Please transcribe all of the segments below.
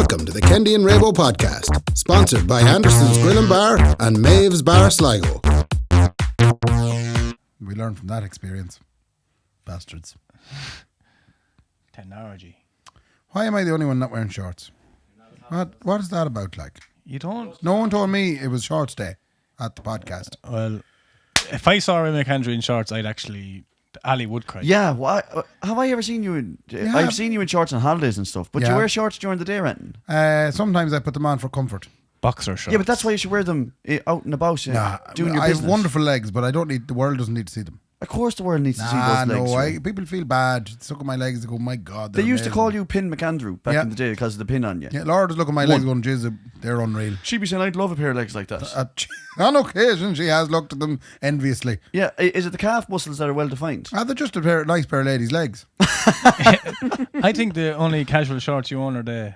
Welcome to the Kendy and Raybo podcast, sponsored by Anderson's Grill and Bar and Maeve's Bar Sligo. We learned from that experience. Bastards. Technology. Why am I the only one not wearing shorts? What is that about, like? You don't? No one told me it was shorts day at the podcast. Well, if I saw Ray McAndrew in shorts, I'd actually... Ali would cry. Yeah, have I ever seen you in... I've seen you in shorts on holidays and stuff, but you wear shorts during the day, Renton? Sometimes I put them on for comfort. Boxer shorts. Yeah, but that's why you should wear them out and about doing your I business. have wonderful legs, but I don't need... The world doesn't need to see them. Of course the world needs to see those legs. No, people feel bad. Suck at my legs. They go, my God, They used amazing. to call you Pin McAndrew back in the day because of the pin on you. Yeah, Laura does look at my legs going, jeez, they're unreal. She'd be saying, I'd love a pair of legs like that. On occasion, she has looked at them enviously. Yeah, is it the calf muscles that are well defined? They're just a nice pair of ladies' legs. I think the only casual shorts you own are the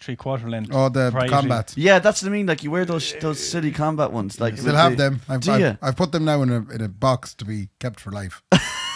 3/4 length. Oh, the Variety. combats. Yeah, that's what I mean. Like you wear those silly combat ones. Like Still have them. Do you? I've put them now in a box to be kept for life.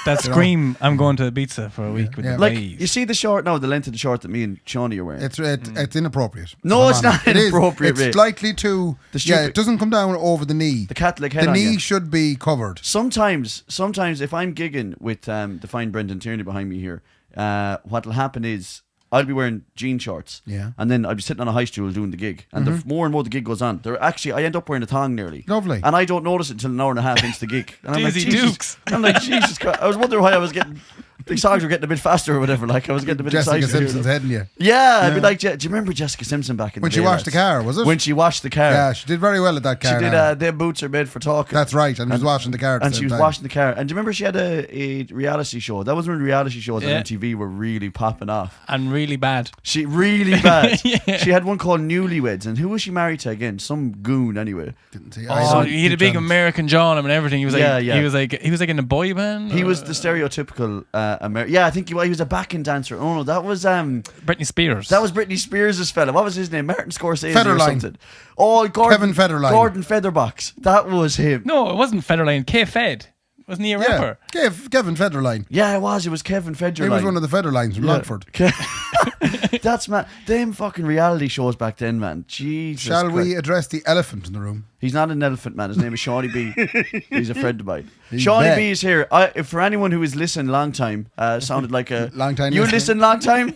That scream, I'm going to Ibiza for a week with the like boys. you see the short now, the length of the short that me and Shawnee are wearing. It's inappropriate. No, it's not It is. inappropriate. It's slightly too. It doesn't come down over the knee. The Catholic head The on knee you. should be covered. Sometimes if I'm gigging with the fine Brendan Tierney behind me here, what'll happen is I'll be wearing jean shorts, and then I'll be sitting on a high stool doing the gig, and the more and more the gig goes on, I end up wearing a thong nearly. Lovely. And I don't notice it until an hour and a half into the gig. And I'm like, Daisy Jesus. Dukes. I'm like, Jesus Christ. I was wondering why I was getting... The songs were getting a bit faster or whatever. Like I was getting a bit Jessica excited. Simpson's heading you. Yeah, I'd be like, do you remember Jessica Simpson back in When the she day, washed the car, was it? When she washed the car. Yeah, she did very well at that car. She did, them boots are made for talking. That's right, and she was washing the car at the And same she was time. washing the car. And do you remember she had a reality show? That was when reality shows on MTV were really popping off. And really bad. She really bad. Yeah. She had one called Newlyweds. And who was she married to again? Some goon anyway. Didn't see. Oh, he had a big American jaw on him and everything. He was like, Yeah. he was like in a boy band. He was the stereotypical American. Yeah, I think he was a backing dancer. Oh no, that was Britney Spears. That was Britney Spears' fella. What was his name? Martin Scorsese or Federline. something. Oh, Kevin Federline. Gordon Featherbox. That was him. No, it wasn't Federline. K-Fed. Wasn't he a rapper? Kevin Federline. Yeah, it was. It was Kevin Federline. He was one of the Federlines from Longford. That's man. Them fucking reality shows back then, man. Jesus. Shall Christ. we address the elephant in the room? He's not an elephant, man. His name is Seanie B. He's a friend of mine. Seanie B is here. For anyone who has listened long time, sounded like a long time. You listened long time.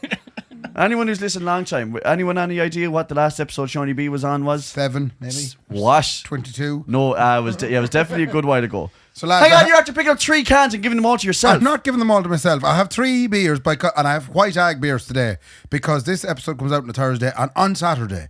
Anyone who's listened long time. Anyone any idea what the last episode Seanie B was on was? 7, maybe. What? 22. No, it was definitely a good while ago. So lads, hang on, you're after picking up 3 cans and giving them all to yourself. I'm not giving them all to myself. I have 3 beers and I have White Hag beers today because this episode comes out on a Thursday, and on Saturday,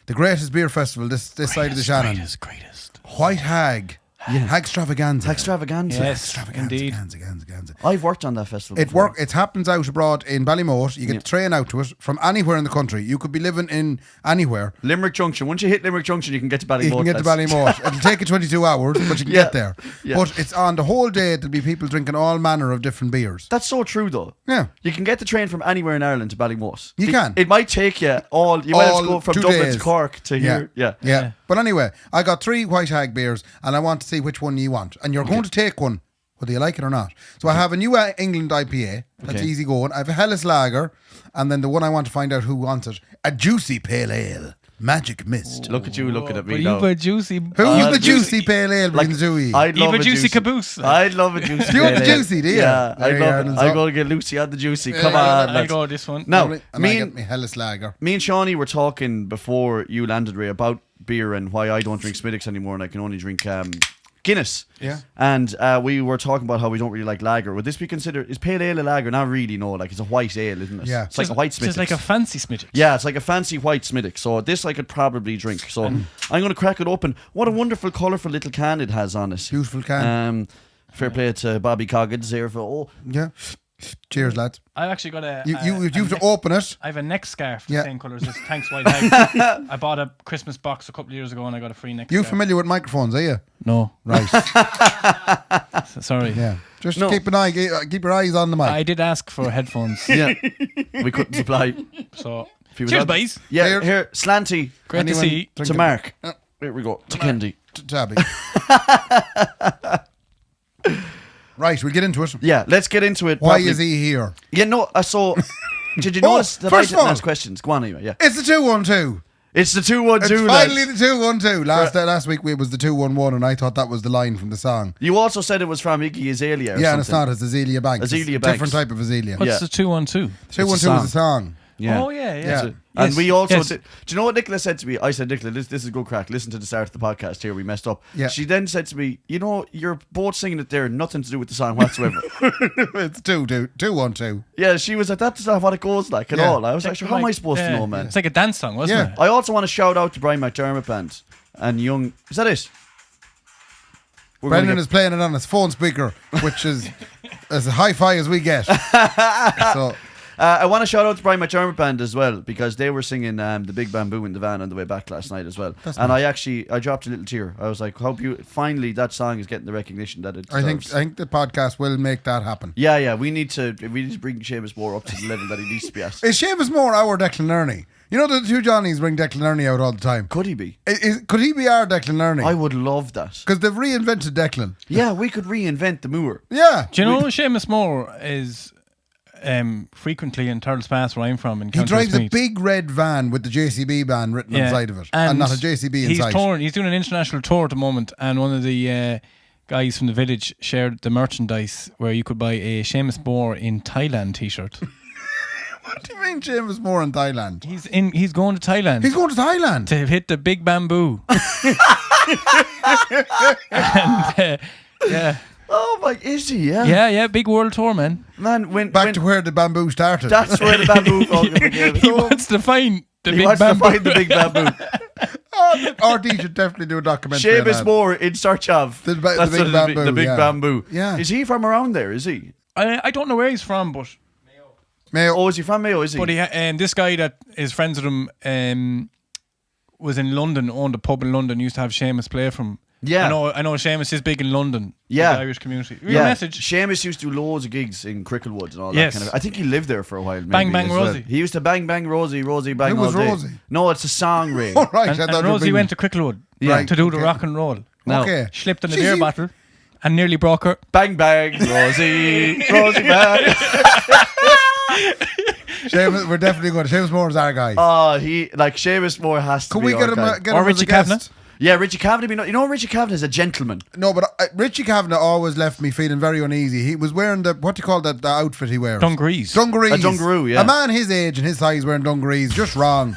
the greatest beer festival this side of the Shannon. Greatest. White Hag. Hagstravaganza. Extravaganza. Yes, indeed. Extravaganza. I've worked on that festival before. It happens out abroad in Ballymote. You get to train out to it from anywhere in the country. You could be living in anywhere. Limerick Junction. Once you hit Limerick Junction, you can get to Ballymote. You can get to Ballymote. It'll take you 22 hours, but you can get there. Yeah. But it's on the whole day. There'll be people drinking all manner of different beers. That's so true, though. Yeah. You can get the train from anywhere in Ireland to Ballymote. You can. It might take you you might have to go from 2 Dublin days. to Cork to here. Yeah. But anyway, I got 3 White Hag beers, and I want to see which one you want. And you're going to take one, whether you like it or not. So I have a New England IPA. That's easy going. I have a Hellas Lager, and then the one I want to find out who wants it, a Juicy Pale Ale. Magic Mist. Look at you looking at me But now. you've a juicy... Who's the Juicy Pale Ale Like, with Zooey? I'd love You've a juicy caboose. I'd love a juicy. Do you want the pale ale. juicy, do you? Yeah, There I'd you love are, it. then, I'll so- go get Lucy on the juicy. Yeah, Come I'll on, lads. go this one. Now, And I me get me Hellas Lager. and Shawnee were talking before you landed, Ray, about beer and why I don't drink Smittix anymore and I can only drink Guinness. Yeah. And we were talking about how we don't really like lager. Would this be considered, is pale ale a lager? Not really, no. Like it's a white ale, isn't it? Yeah. It's like a white Smittix. It's like a fancy Smittix. Yeah, it's like a fancy white Smittix. So this I could probably drink. So I'm going to crack it open. What a wonderful, colourful little can it has on it. Beautiful can. Fair play to Bobby Coggins there for Yeah. Cheers, lads. I've actually got a... You have to open it. I have a neck scarf the Yeah. same colour as this. Thanks, White Hag. I bought a Christmas box a couple of years ago and I got a free neck You scarf. familiar with microphones, are you? No. Right. Sorry. Yeah. Just No. keep your eyes on the mic. I did ask for headphones. yeah, we couldn't supply. So, If he was cheers, on- boys. Yeah, Cheers. here, Slanty Great Anyone to see. drink to it? Mark. There we go. To Kendy. Tabby. Right, we'll get into it. Yeah, let's get into it. Why properly. is he here? Yeah, no, so Did you notice that I first of didn't all, ask questions? Go on anyway, yeah. It's the 2-1-2. It's the 2-1-2. It's finally the 2-1-2. Last week it was the 2-1-1, and I thought that was the line from the song. You also said it was from Iggy Azalea. Yeah, and it's not. It's Azalea Banks. Azalea It's a different type of Azalea. What's the 2-1-2? 2-1-2 is a song. Yeah. Oh, yeah. And Yes, we also yes. did. Do you know what Nicola said to me? I said, Nicola, this is good crack. Listen to the start of the podcast here. We messed up. Yeah. She then said to me, you know, you're both singing it there, nothing to do with the song whatsoever. It's 2-1-2. Yeah, she was like, that's not what it goes like at all. I was like, sure, how am I supposed to know, man? It's like a dance song, wasn't Yeah. it? I also want to shout out to Brian McDermott Band and Young. Is that it? Brendan is playing it on his phone speaker, which is as hi-fi as we get. So I want to shout out to Brian McDermott Band as well, because they were singing the Big Bamboo in the van on the way back last night as well. That's and nice. I dropped a little tear. I was like, how finally that song is getting the recognition that it deserves. I think the podcast will make that happen. Yeah, we need to bring Seamus Moore up to the level that he needs to be at. Is Seamus Moore our Declan Ernie? You know the two Johnnies bring Declan Ernie out all the time. Could he be? Could he be our Declan Ernie? I would love that. Because they've reinvented Declan. Yeah, we could reinvent the Moor. Yeah. Do you know Seamus Moore is frequently in Turtles Pass, where I'm from, in He County drives a Westmeath. big red van with the JCB band written inside of it. And not a JCB he's inside. He's doing an international tour at the moment, and one of the guys from the village shared the merchandise where you could buy a Seamus Moore in Thailand t-shirt. What do you mean Seamus Moore in Thailand? He's going to Thailand. He's going to Thailand. To hit the Big Bamboo. And, yeah. Oh my, is he? Yeah. Yeah, big world tour, man. Man, when Back to where the bamboo started. that's where the bamboo fucking began. He wants to find the He Big wants Bamboo. to find the Big Bamboo. RD should definitely do a documentary on Seamus that. Moore in search of The Big That's what Bamboo, the Big yeah. Bamboo. Yeah. Is he from around there? Is he? I don't know where he's from, but Mayo. Oh, is he from Mayo? Is he? But this guy that is friends with him was in London, owned a pub in London, used to have Seamus play from. Yeah. I know Seamus is big in London. Yeah. The Irish community. Real yeah. message. Seamus used to do loads of gigs in Cricklewood and all Yes. that kind of. I think he lived there for a while. Bang, maybe, Bang, as well. Rosie. He used to bang bang Rosie, Rosie bang Who was all day. Rosie? No, it's a song, Ray. All right. And, I thought and you'd Rosie been- went to Cricklewood Right, to do the okay. rock and roll. No. Okay. Slipped in a She's beer e- bottle and nearly broke her. Bang bang Rosie, Rosie bang. Seamus, we're definitely going. Seamus Moore is our guy. Oh, Seamus Moore has to Can be we our get him, guy. get Or him as a Richie Kavanagh? guest? Yeah, Richie Kavanagh. You know, Richie Kavanagh is a gentleman. No, but Richie Kavanagh always left me feeling very uneasy. He was wearing what do you call that the outfit he wears? Dungarees. Dungarees. A dungaroo, yeah. A man his age and his size wearing dungarees, just wrong.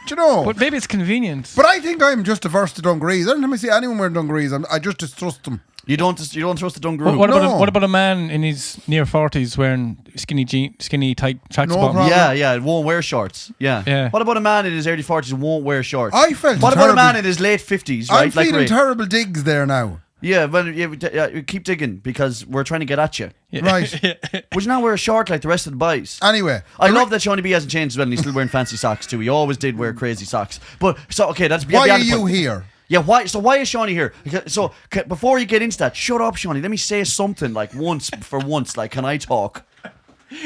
Do you know? But maybe it's convenient. But I think I'm just averse to dungarees. Every time I see anyone wearing dungarees, I just distrust them. You don't trust the dungaroo. What about a man in his near 40s wearing skinny tight tracks No bottoms? problem. Yeah, won't wear shorts. Yeah. Yeah. What about a man in his early 40s who won't wear shorts? I felt What about a terrible- man in his late 50s, right? I'm feeling Ray? terrible digs there now. Yeah, well, keep digging because we're trying to get at you. Yeah. Right. Would you not wear a short like the rest of the boys? Anyway, I love that Seanie B hasn't changed as well and he's still wearing fancy socks too. He always did wear crazy socks. But, so, okay, that's why beyond are the you point. here? Yeah, why? So why is Seanie here? So before you get into that, shut up, Seanie. Let me say something like once. Like, can I talk?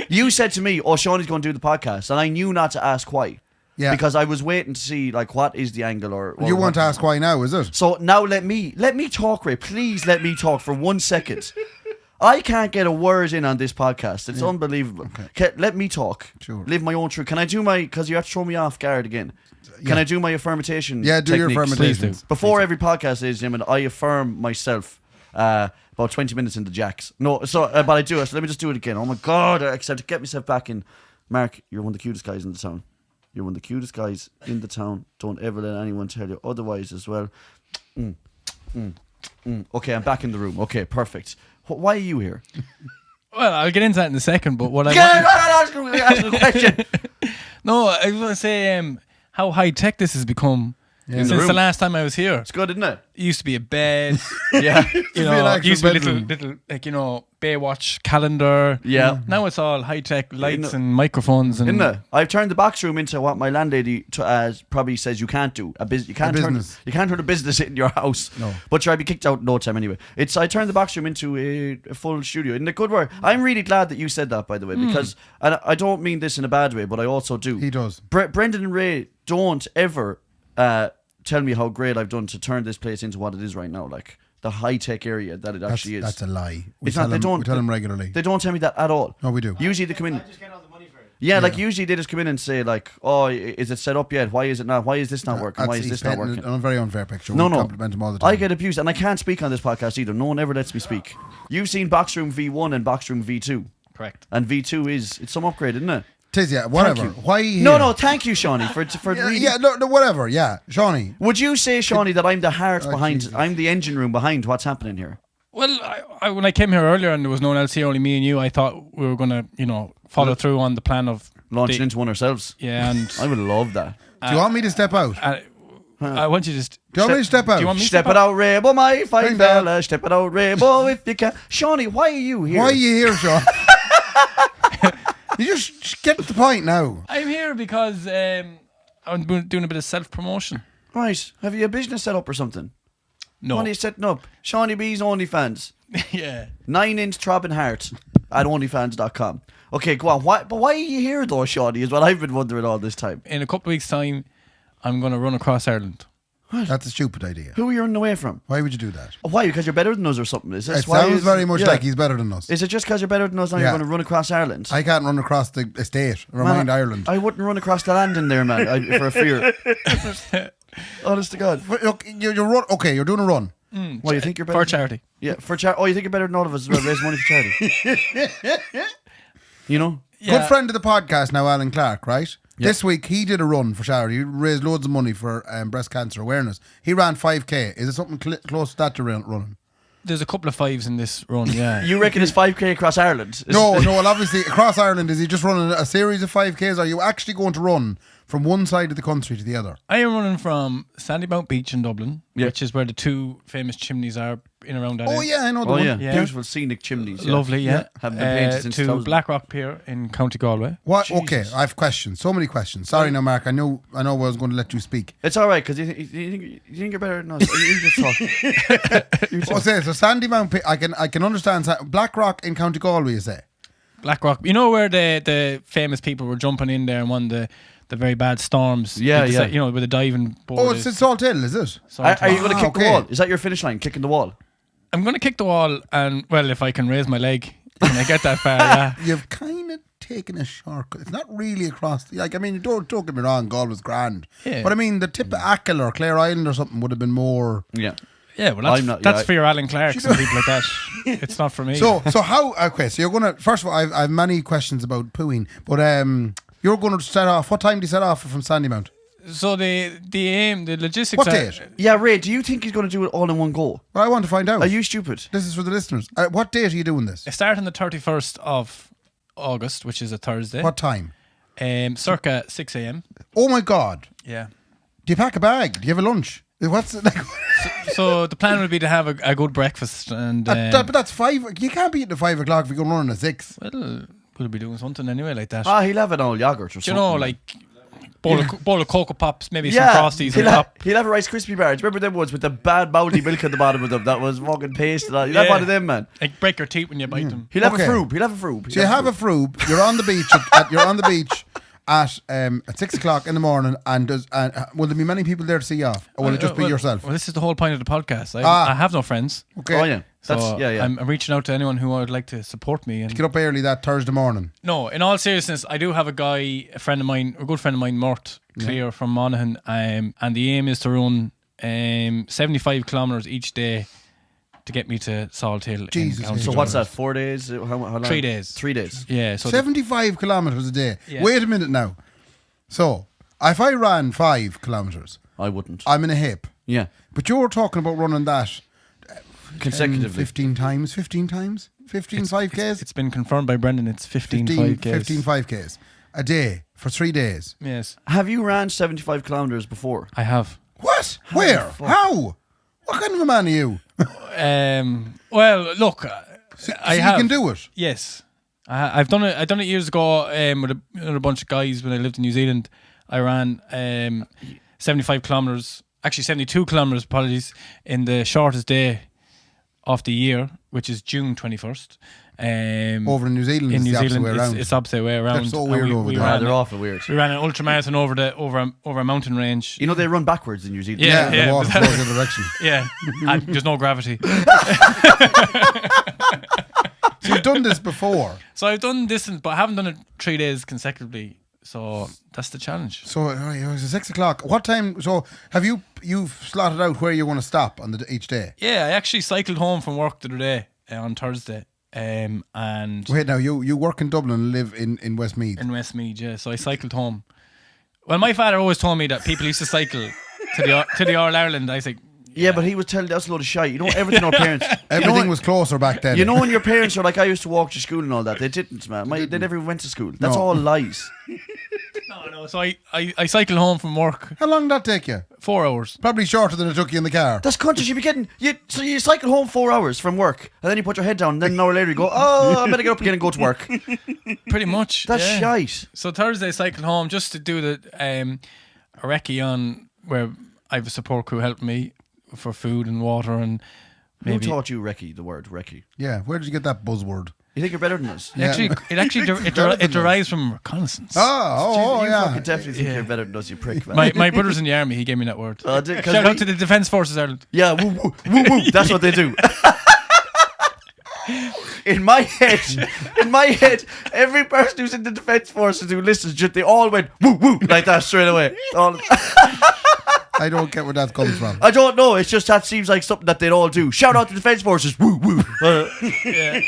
You said to me, "Oh, Seanie's going to do the podcast," and I knew not to ask why. Yeah. Because I was waiting to see like what is the angle or You want to what- ask why now, is it? So now let me talk, Ray. Please let me talk for 1 second. I can't get a word in on this podcast. It's unbelievable. Let me talk. Sure. Live my own truth. Can I do my? Because you have to throw me off guard again. Can I do my affirmation? Yeah, do your techniques? affirmations. Before every podcast, ladies and gentlemen, I affirm myself about 20 minutes into jacks. No, so but I do it. So let me just do it again. Oh my God, I have to get myself back in. Mark, you're one of the cutest guys in the town. You're one of the cutest guys in the town. Don't ever let anyone tell you otherwise as well. Okay, I'm back in the room. Okay, perfect. Why are you here? Well, I'll get into that in a second, but what I Ask a question. No, I was going to say how high tech this has become since room. the last time I was here. It's good, isn't it? It used to be a bed, Yeah. you be an know, actual used to be bedroom. little like Baywatch calendar. Yeah. Now it's all high tech lights Isn't it? and microphones and Isn't it? I've turned the box room into what my landlady probably says you can't do. You can't business. turn a business in your house. No. But you'll be kicked out in no time anyway. I turned the box room into a full studio. Isn't it good work? I'm really glad that you said that, by the way, because and I don't mean this in a bad way, but I also do. He does. Brendan and Ray don't ever tell me how great I've done to turn this place into what it is right now. Like the high tech area that it actually is. That's a lie. We It's tell not. him, we tell him regularly. They don't tell me that at all. No, we do. Usually they come in. I just get all the money for it. Yeah, like usually they just come in and say like, "Oh, is it set up yet? Why is it not? Why is this not working? Why is this not working?" A very unfair picture. No, We no. compliment him all the time. I get abused, and I can't speak on this podcast either. No one ever lets me speak. You've seen Boxroom V1 and Boxroom V2, Correct. and V2 it's some upgrade, isn't it? Tis, yeah, whatever. you. Why are you here? No, thank you, Shawnee, for Yeah, reading. yeah, no, whatever. Yeah, Shawnee. Would you say, Shawnee, that I'm the heart behind, Jesus. I'm the engine room behind what's happening here? Well, when I came here earlier and there was no one else here, only me and you, I thought we were going to, follow through on the plan of Launching into one ourselves. Yeah, and I would love that. Do you want me to step out? I want you to just. Do you want me to step out? Do you want me to Step it out, Raybo, my fine fella. Step it out, Raybo, if you can. Shawnee, why are you here? Why are you here, Sean? You just get to the point now. I'm here because I'm doing a bit of self-promotion. Right. Have you a business set up or something? No. What are you setting up? Shawnee B's OnlyFans. Yeah. 9-inch throbbing heart at OnlyFans.com. Okay, go on. But why are you here though, Shawnee, is what I've been wondering all this time. In a couple of weeks' time, I'm going to run across Ireland. That's a stupid idea. Who are you running away from? Why would you do that? Why? Because you're better than us or something? Is this It why sounds very much yeah. like he's better than us. Is it just because you're better than us now you're Yeah. going to run across Ireland? I can't run across the estate. Remind Ireland. I wouldn't run across the land in there, man, for a fear. Honest to God. Look, you're run. Okay, you're doing a run. Why, you think you're better? For charity. Yeah, for charity. Oh, you think you're better than all of us as well, raise money for charity. You know? Yeah. Good friend of the podcast now, Alan Clark, right? Yeah. This week he did a run for charity. He raised loads of money for breast cancer awareness. He ran 5k. Is it something close to that to running? There's a couple of fives in this run, yeah. You reckon it's 5k across Ireland? No. Well, obviously across Ireland, is he just running a series of 5ks? Are you actually going to run from one side of the country to the other? I am running from Sandymount Beach in Dublin, Yeah. which is where the two famous chimneys are in around that Oh area. yeah, I know the Oh, one. yeah. Yeah. Beautiful scenic chimneys. Yeah. Lovely, yeah. Haven't been painted since to 2000. Blackrock Pier in County Galway. What? Okay, I have questions. So many questions. Sorry, now, Mark. I know. I was going to let you speak. It's all right, because you think you're better than us. You just talk. So Sandymount. I can understand. Blackrock in County Galway, you say? Blackrock. You know where the famous people were jumping in there and won the very bad storms? Yeah, With the yeah. You know, with the diving board. Oh, it's in Salt Hill, is it? Are you going to kick okay. the wall? Is that your finish line, kicking the wall? I'm going to kick the wall and, well, if I can raise my leg, when I get that far, yeah. You've kind of taken a shortcut. It's not really across. Don't get me wrong. Galway's grand. Yeah. But I mean, the tip of Achill or Clare Island or something would have been more. Yeah. Yeah, well, that's for your Alan Clarks and people like that. It's not for me. So how? Okay, so you're gonna. First of all, I have many questions about pooing, but you're going to set off. What time do you set off from Sandymount? So the aim, the logistics. What are, date? Yeah, Ray, do you think he's going to do it all in one go? Well, I want to find out. Are you stupid? This is for the listeners. What date are you doing this? I start on the 31st of August, which is a Thursday. What time? Circa 6 a.m. Oh my God! Yeah. Do you pack a bag? Do you have a lunch? What's it like? So the plan would be to have a good breakfast and. But that's 5. You can't be eating at 5 o'clock if you're going running at 6. Well, we'll be doing something anyway like that. He'll have an old yogurt or Do something. you know, like bowl of Cocoa Pops, maybe yeah, some Frosties on he'll top. he'll have a Rice Krispie bars. Remember them ones with the bad mouldy milk at the bottom of them that was fucking pasted on? He'll have one of them, man. Like break your teeth when you bite them. He'll have Okay. a froob. He'll have a froob. So you have a froob. You're on the beach. You're on the beach at 6 o'clock in the morning. And will there be many people there to see you off, or will it just be Well, yourself? Well, this is the whole point of the podcast. I have no friends. Okay. Oh yeah, that's So yeah. I'm reaching out to anyone who would like to support me. And Get up early that Thursday morning. no, in all seriousness, I do have a good friend of mine, Mort Clear from Monaghan, and the aim is to run 75 kilometres each day to get me to Salt Hill. Jesus, in County So H. what's Galway. that? 4 days? How long? 3 days. 3 days. Yeah, so 75 kilometres a day. Yeah. Wait a minute now. So if I ran 5 kilometres, I wouldn't. I'm in a hip. Yeah, But you're talking about running that consecutively. 15 times, 15 5Ks? it's been confirmed by Brendan. It's 15 15 5Ks. 15 5Ks a day for 3 days. Yes, Have you ran 75 kilometers before? I have. What? Where? fuck? How? What kind of a man are you? Well, look, So I you have. can do it. Yes, I've done it. I done it years ago with a bunch of guys when I lived in New Zealand. I ran 75 kilometers, actually 72 kilometers. Apologies, in the shortest day of the year, which is June 21st. Over in New Zealand, In it's New the opposite Zealand, way around. it's opposite way around. That's so And weird over there. ran They're it- awful weird. We ran an ultramarathon over a mountain range. You know they run backwards in New Zealand. Yeah. the water flows the other direction. Yeah, and there's no gravity. So done this before. So I've done distance, but I haven't done it 3 days consecutively. So that's the challenge. So it was 6 o'clock. What time? So have you've slotted out where you want to stop on each day? Yeah, I actually cycled home from work the other day on Thursday. And Wait, now you work in Dublin and live in Westmeath. In Westmeath, yeah. So I cycled home. Well, my father always told me that people used to cycle to the All Ireland. I was like, Yeah, but he was telling that's a load of shite. You know, everything our parents. Everything was closer back then. You know, when your parents are like, I used to walk to school and all that. They didn't, man. They never went to school. That's all lies. no. So I cycled home from work. How long did that take you? 4 hours. Probably shorter than it took you in the car. That's country. You'd be getting. So you cycle home 4 hours from work, and then you put your head down, and then an hour later you go, oh, I better get up again and go to work. Pretty much. That's yeah. shite. So Thursday I cycled home just to do the a recce on where I have a support crew helping me for food and water and maybe. Who taught you recce? The word recce. Yeah, where did you get that buzzword? You think you're better than us? Yeah. It derives from reconnaissance. Oh, you yeah. fucking definitely think you're better than us, you prick, man. My brother's in the army. He gave me that word. Shout Shout out to the Defence Forces Ireland. Yeah, woo, woo, woo, woo. That's what they do. In my head, every person who's in the Defence Forces who listens, they all went woo woo like that straight away. I don't get where that comes from. I don't know. It's just that seems like something that they'd all do. Shout out to the Defence Forces, woo woo. Yeah.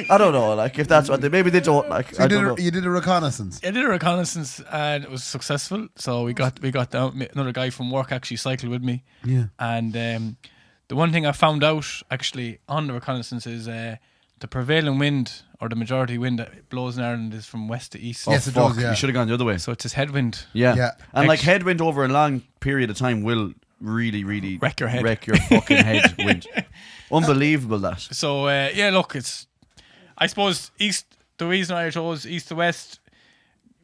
I don't know, like if that's what maybe they don't like. So I don't know. you did a reconnaissance. I did a reconnaissance and it was successful. So we got down. Another guy from work actually cycled with me. Yeah. And the one thing I found out actually on the reconnaissance is the prevailing wind or the majority wind that blows in Ireland is from west to east. Yes, it Fuck, does, yeah. you should have gone the other way. So it's his headwind. Yeah. Yeah. And like headwind over a long period of time will really, really Wreck your head. Wreck your fucking head. Wind. Unbelievable that. So yeah, look, it's I suppose east. The reason I chose east to west.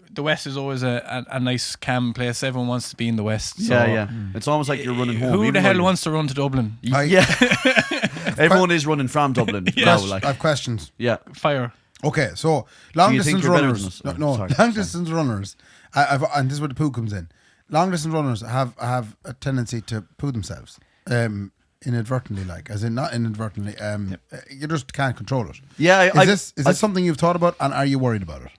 The west is always a nice calm place. Everyone wants to be in the west. So Yeah. It's almost like you're running home. Who even the though hell wants to run to Dublin? Yeah. Everyone is running from Dublin now. Like, I have questions. yeah. Fire. Okay, so long Do you think distance you're better runners. than us? No, Sorry. long distance runners. And this is where the poo comes in. Long distance runners have a tendency to poo themselves, inadvertently, like as in not inadvertently. You just can't control it. Yeah. Is this something you've thought about, and are you worried about it?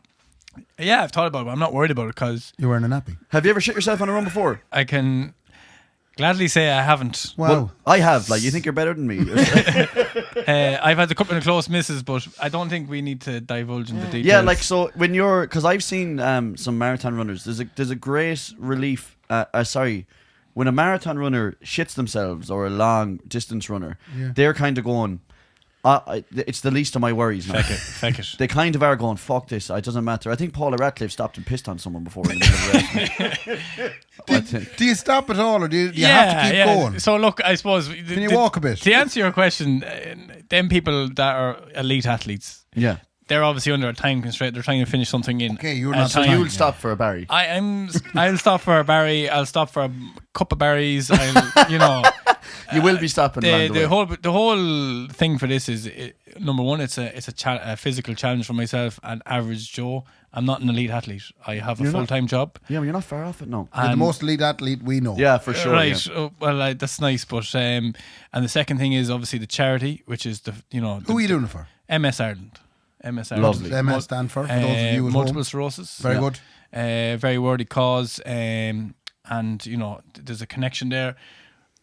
Yeah, I've thought about it, but I'm not worried about it because You're wearing a nappy. Have you ever shit yourself on a run before? I can gladly say I haven't. Wow. Well, I have. Like, you think you're better than me? I've had a couple of close misses, but I don't think we need to divulge into details. Yeah, like so when you're because I've seen some marathon runners. There's a great relief. When a marathon runner shits themselves or a long distance runner, they're kind of going. It's the least of my worries now. Feck it. They kind of are going, fuck this, it doesn't matter. I think Paula Radcliffe stopped and pissed on someone before in the middle of the race. Do you stop at all, or do you have to keep going? So look, I suppose Can you walk a bit? To answer your question, them people that are elite athletes, Yeah. they're obviously under a time constraint. They're trying to finish something in. Okay, you're a not. So time. you'll stop for a Barry. I'll stop for a Barry. I'll stop for a cup of berries. You will be stopping along the way. the whole thing for this is number one. It's a physical challenge for myself and average Joe. I'm not an elite athlete. I have a full-time job. Yeah, but you're not far off it, no. You're the most elite athlete we know. Yeah, for sure. Right. Yeah. Oh, well, that's nice, but and the second thing is obviously the charity, which is Who are you doing it for? MS Ireland. MS Ireland. Lovely. The MS stand for those of you at multiple home. sclerosis. Very good. Very worthy cause, and there's a connection there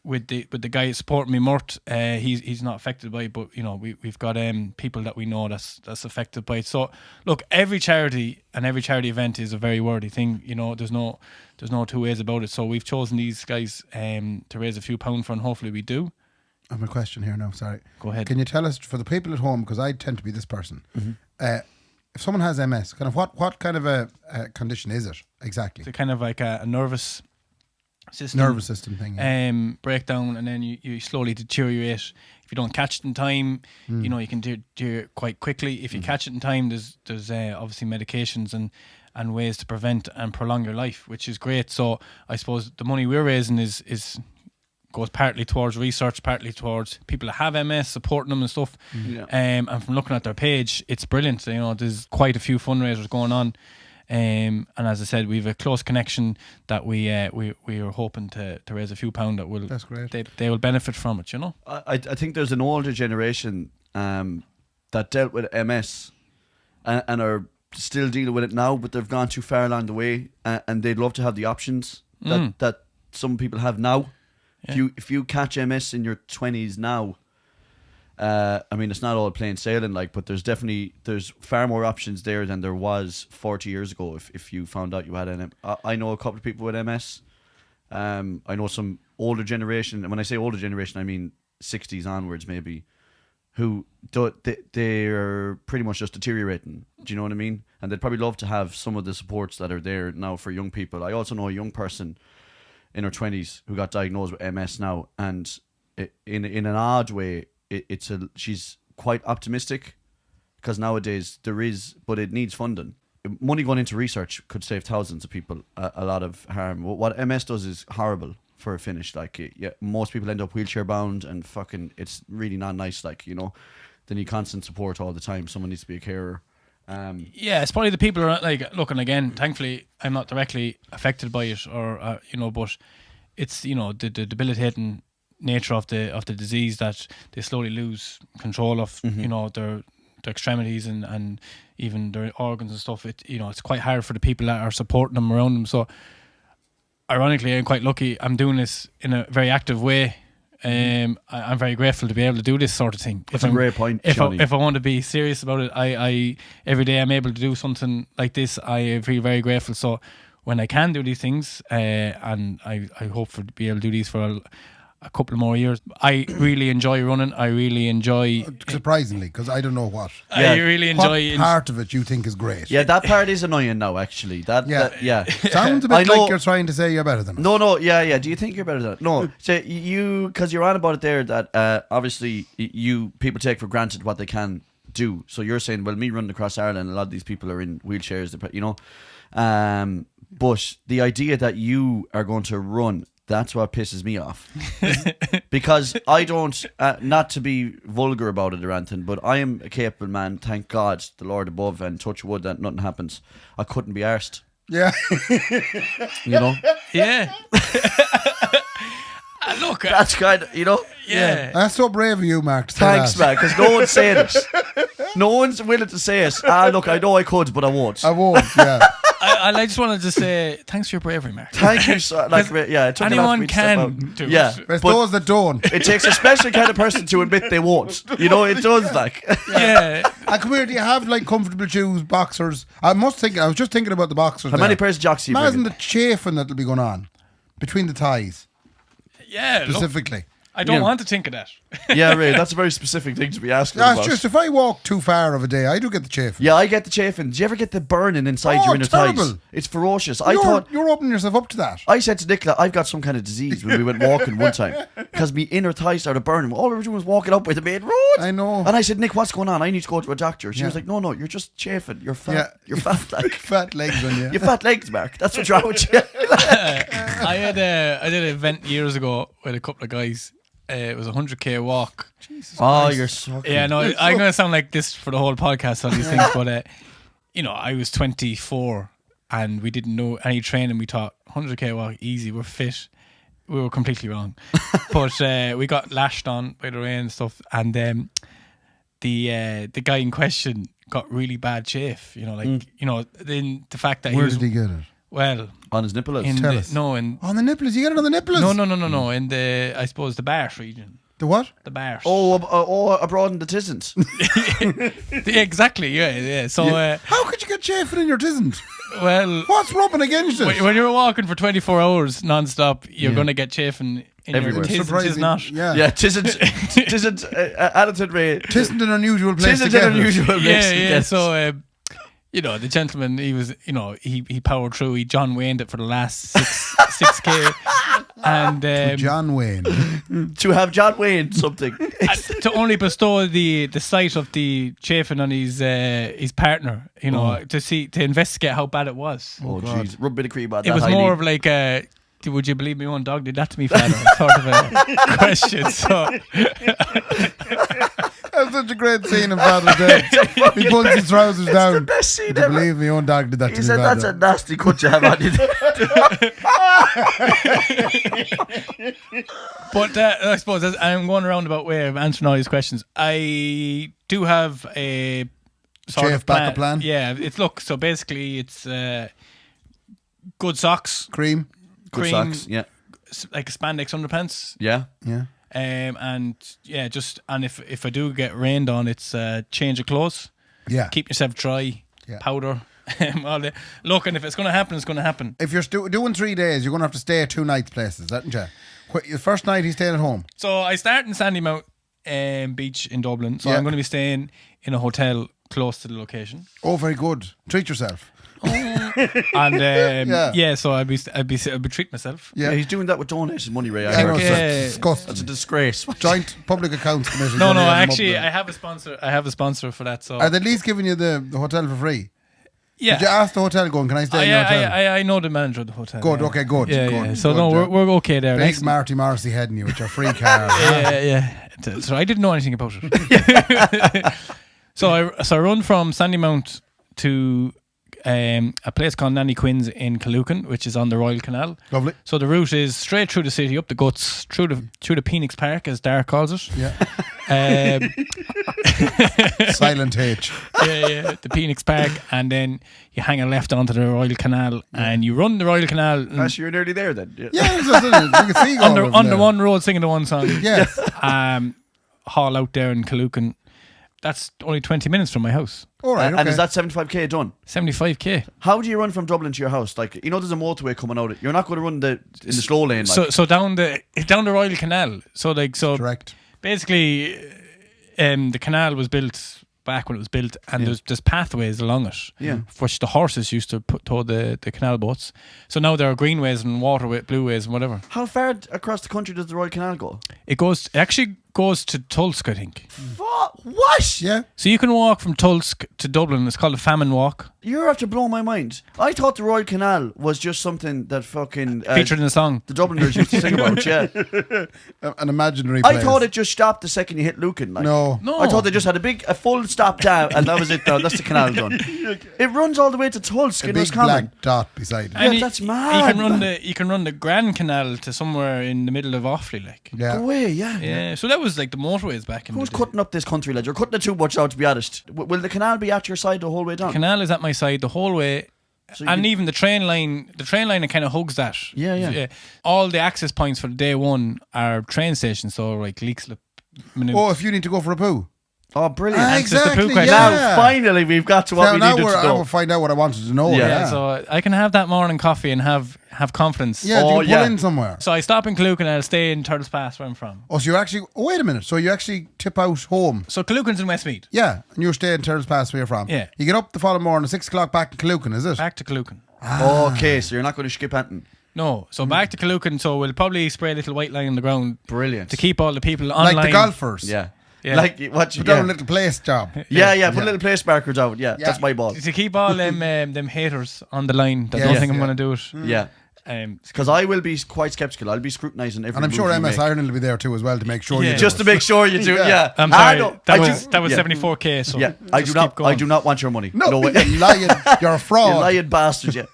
with the guy supporting me, Murt. He's not affected by it, but we've got people that we know that's affected by it. So look, every charity and every charity event is a very worthy thing. There's no two ways about it. So we've chosen these guys to raise a few pounds for, and hopefully we do. I have a question here now. Sorry. Go ahead. Can you tell us, for the people at home, because I tend to be this person, if someone has MS, kind of what kind of a condition is it exactly? It's kind of like a nervous system thing. Yeah. Breakdown, and then you slowly deteriorate. If you don't catch it in time, you can deteriorate quite quickly. If you catch it in time, there's obviously medications and ways to prevent and prolong your life, which is great. So I suppose the money we're raising is goes partly towards research, partly towards people that have MS, supporting them and stuff. Yeah. And from looking at their page, it's brilliant. There's quite a few fundraisers going on. And as I said, we have a close connection that we are hoping to raise a few pound that will. That's great. They will benefit from it. I think there's an older generation that dealt with MS and are still dealing with it now, but they've gone too far along the way, and they'd love to have the options that some people have now. Yeah. If you catch MS in your 20s now, I mean, it's not all plain sailing, like, but there's far more options there than there was 40 years ago. If you found out you had an, I know a couple of people with MS. I know some older generation, and when I say older generation, I mean 60s onwards, maybe, who they're pretty much just deteriorating. Do you know what I mean? And they'd probably love to have some of the supports that are there now for young people. I also know a young person in her 20s who got diagnosed with MS now, and in an odd way, she's quite optimistic, because nowadays there is, but it needs funding. Money going into research could save thousands of people a lot of harm. What MS does is horrible for a finish. Like, most people end up wheelchair bound, and fucking, it's really not nice. Like, you know, they need constant support all the time. Someone needs to be a carer. Yeah, it's probably the people who are like looking. Again, thankfully, I'm not directly affected by it, or you know, but it's, you know, the debilitating nature of the disease that they slowly lose control of. You know, their extremities and even their organs and stuff. You know, it's quite hard for the people that are supporting them around them. So, ironically, I'm quite lucky. I'm doing this in a very active way. I'm very grateful to be able to do this sort of thing. That's a great point, Johnny. If I want to be serious about it, I every day I'm able to do something like this, I feel very grateful. So when I can do these things, and I hope to be able to do these for a couple of more years. I really enjoy running. I really enjoy... Surprisingly, because I don't know what. I really enjoy... What part of it you think is great? Yeah, that part is annoying now, actually. Sounds a bit like you're trying to say you're better than us. No, yeah. Do you think you're better than us? No, so because you're on about it there, that obviously people take for granted what they can do. So you're saying, well, me running across Ireland, a lot of these people are in wheelchairs, you know. But the idea that you are going to run... That's what pisses me off. Because I don't, not to be vulgar about it or anything, but I am a capable man, thank God, the Lord above, and touch wood that nothing happens. I couldn't be arsed. Yeah. You know? Yeah. Look, that's kind of, you know? Yeah. That's so brave of you, Mark. Thanks, man, because no one's saying it. No one's willing to say it. Look, I know I could, but I won't. I won't, yeah. I just wanted to say thanks for your bravery, Mark. Thank you, so, like, yeah. It took anyone can do it. But those that don't. It takes a special kind of person to admit they won't. You know, it does, like. Yeah. And come here, do you have like comfortable shoes, boxers? I was just thinking about the boxers. How many pairs of jocks do you imagine bring? the chafing that'll be going on between the ties. Yeah, specifically. Look, I don't want to think of that. Yeah, Ray, that's a very specific thing to be asking That's about. just if I walk too far of a day, I do get the chafing. Yeah, I get the chafing. Do you ever get the burning inside your inner terrible. thighs? It's ferocious. You're opening yourself up to that. I said to Nicola, I've got some kind of disease when we went walking one time, because my inner thighs started burning. All we were doing was walking up by the main road. I know. And I said, Nick, what's going on? I need to go to a doctor. She was like, no, you're just chafing. You're fat. Yeah. You're fat, like. Fat legs on you. Your fat legs, Mark. That's what's wrong with you. I did an event years ago with a couple of guys. It was a 100k walk. Jesus Christ. You're so cute. Yeah, no, I'm going to sound like this for the whole podcast on these things, but you know, I was 24 and we didn't know any training. We thought 100k walk, easy, we're fit. We were completely wrong. But we got lashed on by the rain and stuff, and the guy in question got really bad chafe. You know, like you know, then the fact that Where did he get it? Well, on his nipples. On the nipples. You get it on the nipples? No. In the, I suppose, the Barsh region. The what? The Barsh. Oh, abroad in the tisn't. Exactly. Yeah. So how could you get chafing in your tisn't? Well, what's rubbing against it? When you're walking for 24 hours non-stop, you're going to get chafing in everywhere. Your tisn't, not. Yeah, tisn't. Attitude Ray. Tisn't an unusual place. Tisn't an unusual place. Yeah. So. You know, the gentleman, he was, you know, he powered through. He John Wayne'd it for the last 6K. And John Wayne. To have John Wayne something. To only bestow the sight of the chafing on his partner, you know, to investigate how bad it was. Oh, jeez. Rub a bit of cream on that. It was more of like a, would you believe me, one dog did that to me, father? Sort of a question. So... That's such a great scene in Father's Day. He pulls his trousers down. the best scene Would you ever. believe my own dog did that He to me? said that's a nasty cut you have on you. But I suppose I'm going a roundabout way of answering all these questions. I do have a sort Safe of plan. backup plan? Yeah, so basically it's good socks, Cream. Good cream, socks. Yeah. like spandex underpants. Yeah. Yeah. And yeah, and if I do get rained on, it's change of clothes. Yeah. Keep yourself dry. Yeah. Powder. Look, and if it's going to happen, it's going to happen. If you're doing 3 days, you're going to have to stay at 2 nights places, aren't you? The first night he's staying at home. So I start in Sandymount Beach in Dublin. So Yeah. I'm going to be staying in a hotel close to the location. Oh, very good. Treat yourself. And so I'd be treating myself. Yeah. Yeah, he's doing that with donated money, Ray. I know, heard. it's Yeah. disgusting. That's a disgrace. Joint Public Accounts Committee. No, gonna end up actually, there. I have a sponsor. I have a sponsor for that. So Are they at least giving you the hotel for free? yeah, Did you ask the hotel going, can I stay in your hotel? I know the manager of the hotel. Good, yeah. okay, good. Yeah, good, yeah. So good, no, yeah. we're okay there. Big Nice. Marty Morrissey heading you with your free car. Yeah. So I didn't know anything about it. So I run from Sandymount to a place called Nanny Quinn's in Caloocan, which is on the Royal Canal. Lovely. So the route is straight through the city, up the guts, through the Phoenix Park, as Dark calls it. Yeah. Um, Silent H. the Phoenix Park, and then you hang a left onto the Royal Canal, and you run the Royal Canal and Actually, you're nearly there then. Yeah. Yeah, it's just, you can see under one road singing the one song. Yes. Haul out there in Caloocan. That's only 20 minutes from my house. All right, okay. And is that 75k done? 75k. How do you run from Dublin to your house? Like, you know, there's a motorway coming out. You're not going to run in the slow lane. Like. So down the Royal Canal. So Correct. basically, the canal was built back when it was built, and there's pathways along it, which the horses used to tow the canal boats. So now there are greenways and blueways and whatever. How far across the country does the Royal Canal go? It actually goes to Tulsk, I think. What? Yeah. So you can walk from Tulsk to Dublin. It's called a famine walk. You're after blowing my mind. I thought the Royal Canal was just something that fucking Featured in the song. the Dubliners used to sing about. Yeah, An imaginary place. I thought it just stopped the second you hit Lucan. Like. No. I thought they just had a full stop down, and that was it. That's the canal done. It runs all the way to Tulsk A in big Roscommon. black dot beside it. Yeah, And that's You mad, can run the Grand Canal to somewhere in the middle of Offaly, like. Yeah. Go away, yeah. Yeah, so that was like the motorways back in Who's the day. cutting up this country, lad? You're cutting it too much out, to be honest. Will the canal be at your side the whole way down? Canal is at my side the whole way, So you and can- even the train line it kind of hugs that. Yeah. All the access points for day one are train stations, so like Leixlip, Maynooth. Oh, if you need to go for a poo. Oh, brilliant. Answers the poo Exactly, question. yeah. Now, finally, we've got to what we now needed to I know. will find out what I wanted to know. Yeah. Yeah. So I can have that morning coffee and have confidence. Yeah, Oh, you can pull yeah. in somewhere. So I stop in Caloocan and I'll stay in Turtles Pass where I'm from. Oh, so you actually... Oh, wait a minute. So you actually tip out home. So Caloocan's in Westmeath. Yeah, and you stay in Turtles Pass where you're from. Yeah. You get up the following morning, 6 o'clock back in Caloocan, is it? Back to Caloocan. Okay, so you're not going to skip Anton. No, so back to Caloocan. So we'll probably spray a little white line on the ground Brilliant. to keep all the people online. Like the golfers. Yeah. Yeah. Like what you Put down a yeah. little place job. Put little place markers out. Yeah, Yeah. that's my ball. To keep all them haters on the line that Yes. don't think I'm Yeah. going to do it. Yeah. Because I will be quite skeptical. I'll be scrutinising every And I'm move sure you MS make. Ireland will be there too as well to make sure you Yeah. do Just it. to make sure you do. Yeah. Yeah. I'm sorry. no, that I was yeah. 74k. So Yeah, I just do not. keep going. I do not want your money. No, way. you're lying. You're a fraud. You lying bastard. Yeah.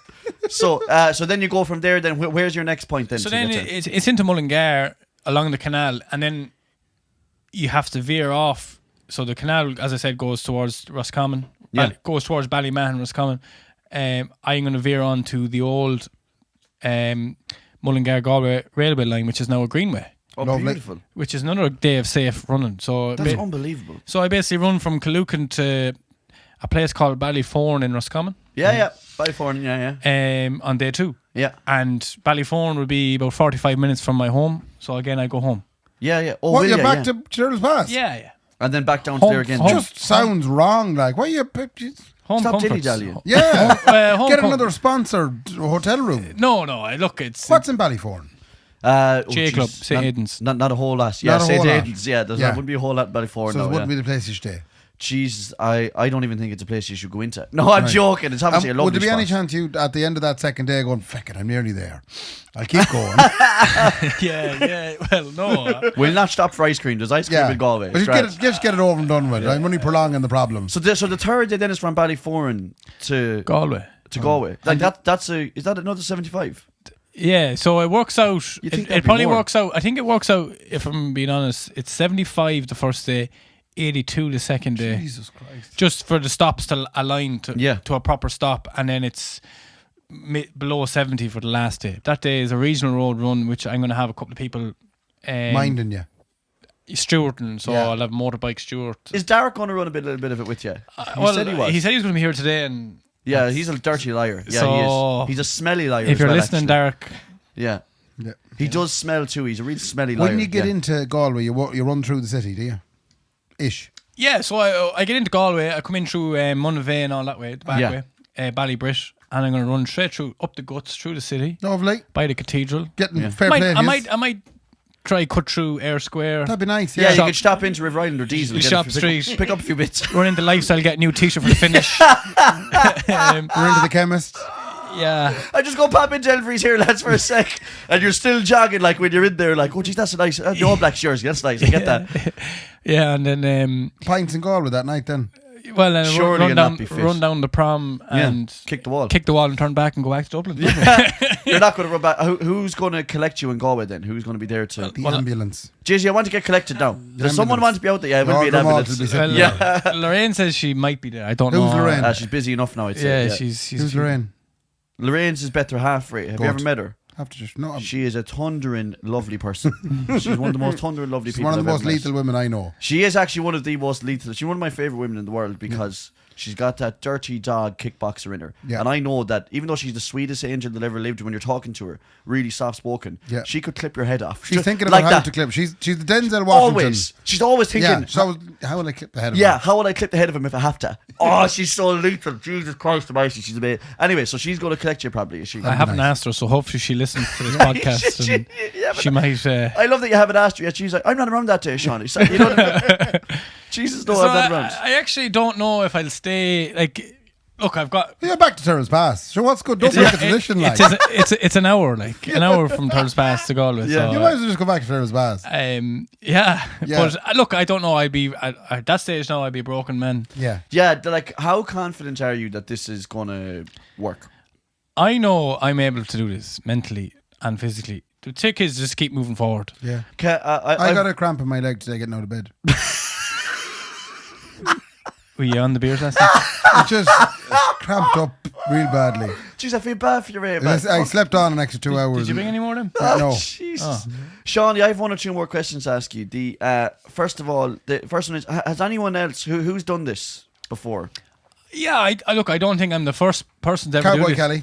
So then you go from there. Then where's your next point then? So to then get to? it's into Mullingar along the canal, and then you have to veer off. So the canal, as I said, goes towards Roscommon. Yeah. Goes towards Ballymahon, Roscommon. I'm going to veer on to the old Mullingar Galway railway line, which is now a greenway, Oh, Lovely. beautiful. which is another day of safe running. So That's unbelievable. so I basically run from Caloocan to a place called Ballyforn in Roscommon. Yeah. Ballyforn. Yeah. On day 2. Yeah. And Ballyforn will be about 45 minutes from my home. So again, I go home. Yeah. Oh, What, will you're ya? back Yeah. to Turtles Pass? Yeah. And then back down to Home- there again. home- Just sounds wrong. Like, why you... Home Stop comforts. dilly-dallying. Yeah. Home Get com- another sponsored hotel room. No, look, it's What's in Ballyforn? J Club, St. not, Aidan's. Not a whole lot. Yeah, Not a St. whole lot. Aidan's. Yeah, there Yeah. wouldn't be a whole lot in Ballyforn. So now, it wouldn't yeah. be the place you stay. Jesus, I don't even think it's a place you should go into. No, I'm joking. It's obviously a lovely Would there be any spot. chance you, at the end of that second day, going, "Fuck it, I'm nearly there. I'll keep going." Yeah. Well, no. We'll not stop for ice cream. There's ice cream in Galway. But just get it over and done with. I'm only prolonging the problem. So the third day then is from Ballyforan to Galway. Galway. Like is that another 75? Yeah, so it works out. You think It that'd be probably more? works out. I think it works out, if I'm being honest, it's 75 the first day, 82 the second day. Jesus Christ. Just for the stops to align to a proper stop, and then it's below 70 for the last day. That day is a regional road run, which I'm going to have a couple of people Minding you. stewarding, so I'll have motorbike steward. Is Derek going to run a little bit of it with you? Well, said he was. He said he was going to be here today, and Yeah, he's a dirty liar. Yeah, So, he is. He's a smelly liar. if as you're well, listening, actually. Derek, Yeah. Yeah. He does smell too. He's a real smelly liar. When you get yeah. into Galway, you run through the city, do you? Ish. yeah. So I get into Galway. I come in through Monavey and all that way, the back way, Ballybrit, and I'm going to run straight through up the guts through the city Lovely. by the cathedral. Getting fair play. I might try cut through Ayr Square. That'd be nice. Yeah, Yeah. you could stop into River Island or Diesel. and Shop pick Street. Pick up a few bits. Run into Lifestyle, get a new t-shirt for the finish. We're into the chemist. Yeah. I just go pop into Elfrey's here, lads, for a sec, and you're still jogging like when you're in there, like, oh, geez, that's a nice, the All Blacks jersey, that's nice. I get that. Yeah, and then Pints in Galway that night then. Surely run you'll down not be fit. run down the prom and Kick the wall. and turn back and go back to Dublin. You're not going to run back. Who's going to collect you in Galway then? Who's going to be there to? The ambulance. Jizzy, I want to get collected now. Does someone want to be out there? Yeah, it will be an Your grandma ambulance. will be sitting Well, there. Lorraine says she might be there. I don't know. Who's Lorraine? She's busy enough now, I'd say. Yeah, Yeah, she's Who's Lorraine? Lorraine's his better half, right? Have you Good. ever met her? Have to just no. She is a thundering lovely person. She's one of the most thundering lovely She's people one of the I've most ever met. lethal women I know. She is actually one of the most lethal. She's one of my favourite women in the world because she's got that dirty dog kickboxer in her. Yeah. And I know that even though she's the sweetest angel that ever lived, when you're talking to her, really soft spoken, Yeah. she could clip your head off. She's Just thinking about like how that. to clip. She's the Denzel Washington. Always. She's always thinking. Yeah. So how will I clip the head of Yeah, her? how will I clip the head of him if I have to? Oh, she's so lethal. Jesus Christ almighty, she's amazing. Anyway, so she's going to collect you probably, is she? I haven't asked her, so hopefully she listens to this podcast. and Yeah, but she might. I love that you haven't asked her yet. She's like, I'm not around that day, Sean. You know what I mean? Jesus, no, So I'm not around. I actually don't know if I'll stay. Like, look, I've got. Yeah, back to Terrace Pass. So what's good? Don't make a tradition like. It's an hour, like an hour from Thurles Pass to Galway. Yeah. So, You might as well just go back to Terrace Pass. yeah. Yeah. But look, I don't know. I'd be at that stage now. I'd be a broken man. Yeah. Yeah, like, how confident are you that this is going to work? I know I'm able to do this mentally and physically. The trick is just keep moving forward. Yeah. I I got a cramp in my leg today getting out of bed. Were you on the beers last night? It just cramped up real badly. Jeez, I feel bad for you, Ray. man. I slept on an extra 2 hours. Did you bring any more of them? No. Jesus. Shawnee, I have one or two more questions to ask you. The first of all, the first one is: has anyone else who's done this before? Yeah, I look. I don't think I'm the first person to ever do Cowboy this. Kelly.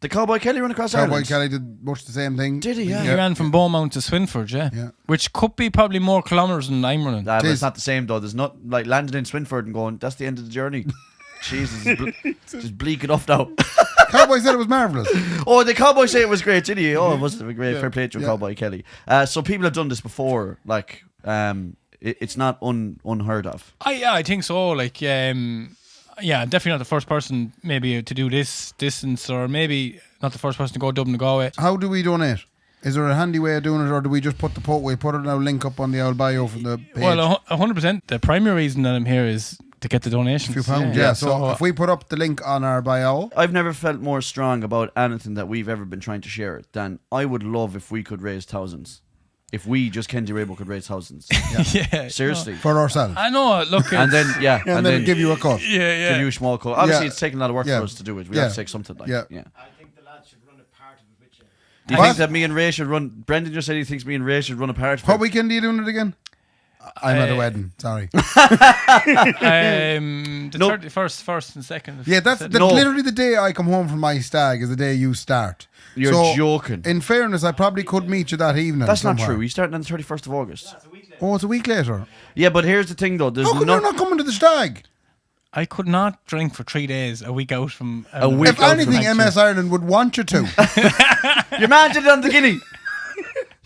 The Cowboy Kelly run across Cowboy Ireland. Kelly did much the same thing. Did he? He Yeah. ran from Beaumont to Swinford, Yeah. which could be probably more kilometres than I'm running. But Tis. it's not the same though. There's not like landing in Swinford and going. That's the end of the journey. Jesus, it's just bleak enough now. Cowboy said it was marvellous. Oh, the Cowboy say it was great, did he? Oh, it was a great. Fair play to Yeah. Cowboy Kelly. So people have done this before. Like, it's not unheard of. I think so. Like, yeah, definitely not the first person maybe to do this distance, or maybe not the first person to go Dublin to Galway. How do we donate? Is there a handy way of doing it, or do we just put we put it in our link up on the old bio from the page? Well, 100%. The primary reason that I'm here is to get the donations. a few pounds, yeah. So if we put up the link on our bio, I've never felt more strong about anything that we've ever been trying to share than I would love if we could raise thousands. If we just Kendy Raybo could raise thousands. yeah, Seriously. for ourselves, I know. Look, And then, yeah. and then give you a cut. yeah. Give you a small call. Obviously, Yeah. it's taking a lot of work Yeah. for us to do it. We Yeah. have to take something like Yeah. yeah. I think the lads should run a part of it with you. Do you What? think that me and Ray should run? Brendan just said he thinks me and Ray should run a part. What weekend are you doing it again? I'm at a wedding. Sorry. The No. 31st, 1st and 2nd. Yeah, that's Said- the, No. literally the day I come home from my stag is the day you start. You're So, joking. In fairness, I probably could meet you that evening. That's not somewhere. true. He's starting on the 31st of August. Oh, it's a week later. Yeah, but here's the thing though. There's How come no. you're not coming to the stag? I could not drink for 3 days, a week out from A week If out anything, from MS Ireland would want you to. Your man did it on the guinea.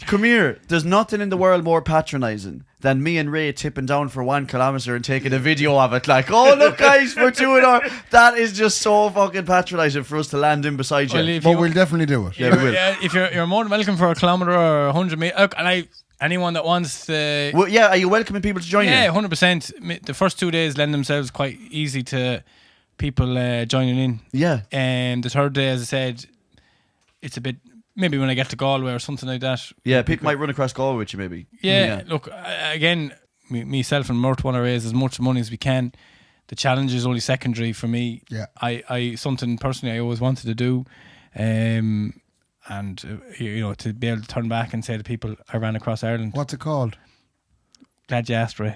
Come here. There's nothing in the world more patronising than me and Ray tipping down for 1 kilometer and taking a video of it. Like, oh look, guys, we're doing our. That is just so fucking patronising for us to land in beside you. But we'll definitely do it. Yeah, we will. If you're more than welcome for a kilometre or 100 metres. Look, and anyone that wants to. Well, yeah, are you welcoming people to join you? Yeah, 100%. The first 2 days lend themselves quite easy to people joining in. Yeah. And the third day, as I said, it's a bit. Maybe when I get to Galway or something like that. Yeah, people might run across Galway with you, maybe. Yeah. Look, again, myself and Mert want to raise as much money as we can. The challenge is only secondary for me. Yeah. I something personally I always wanted to do, and to be able to turn back and say to people I ran across Ireland. What's it called? Glad you asked, Ray.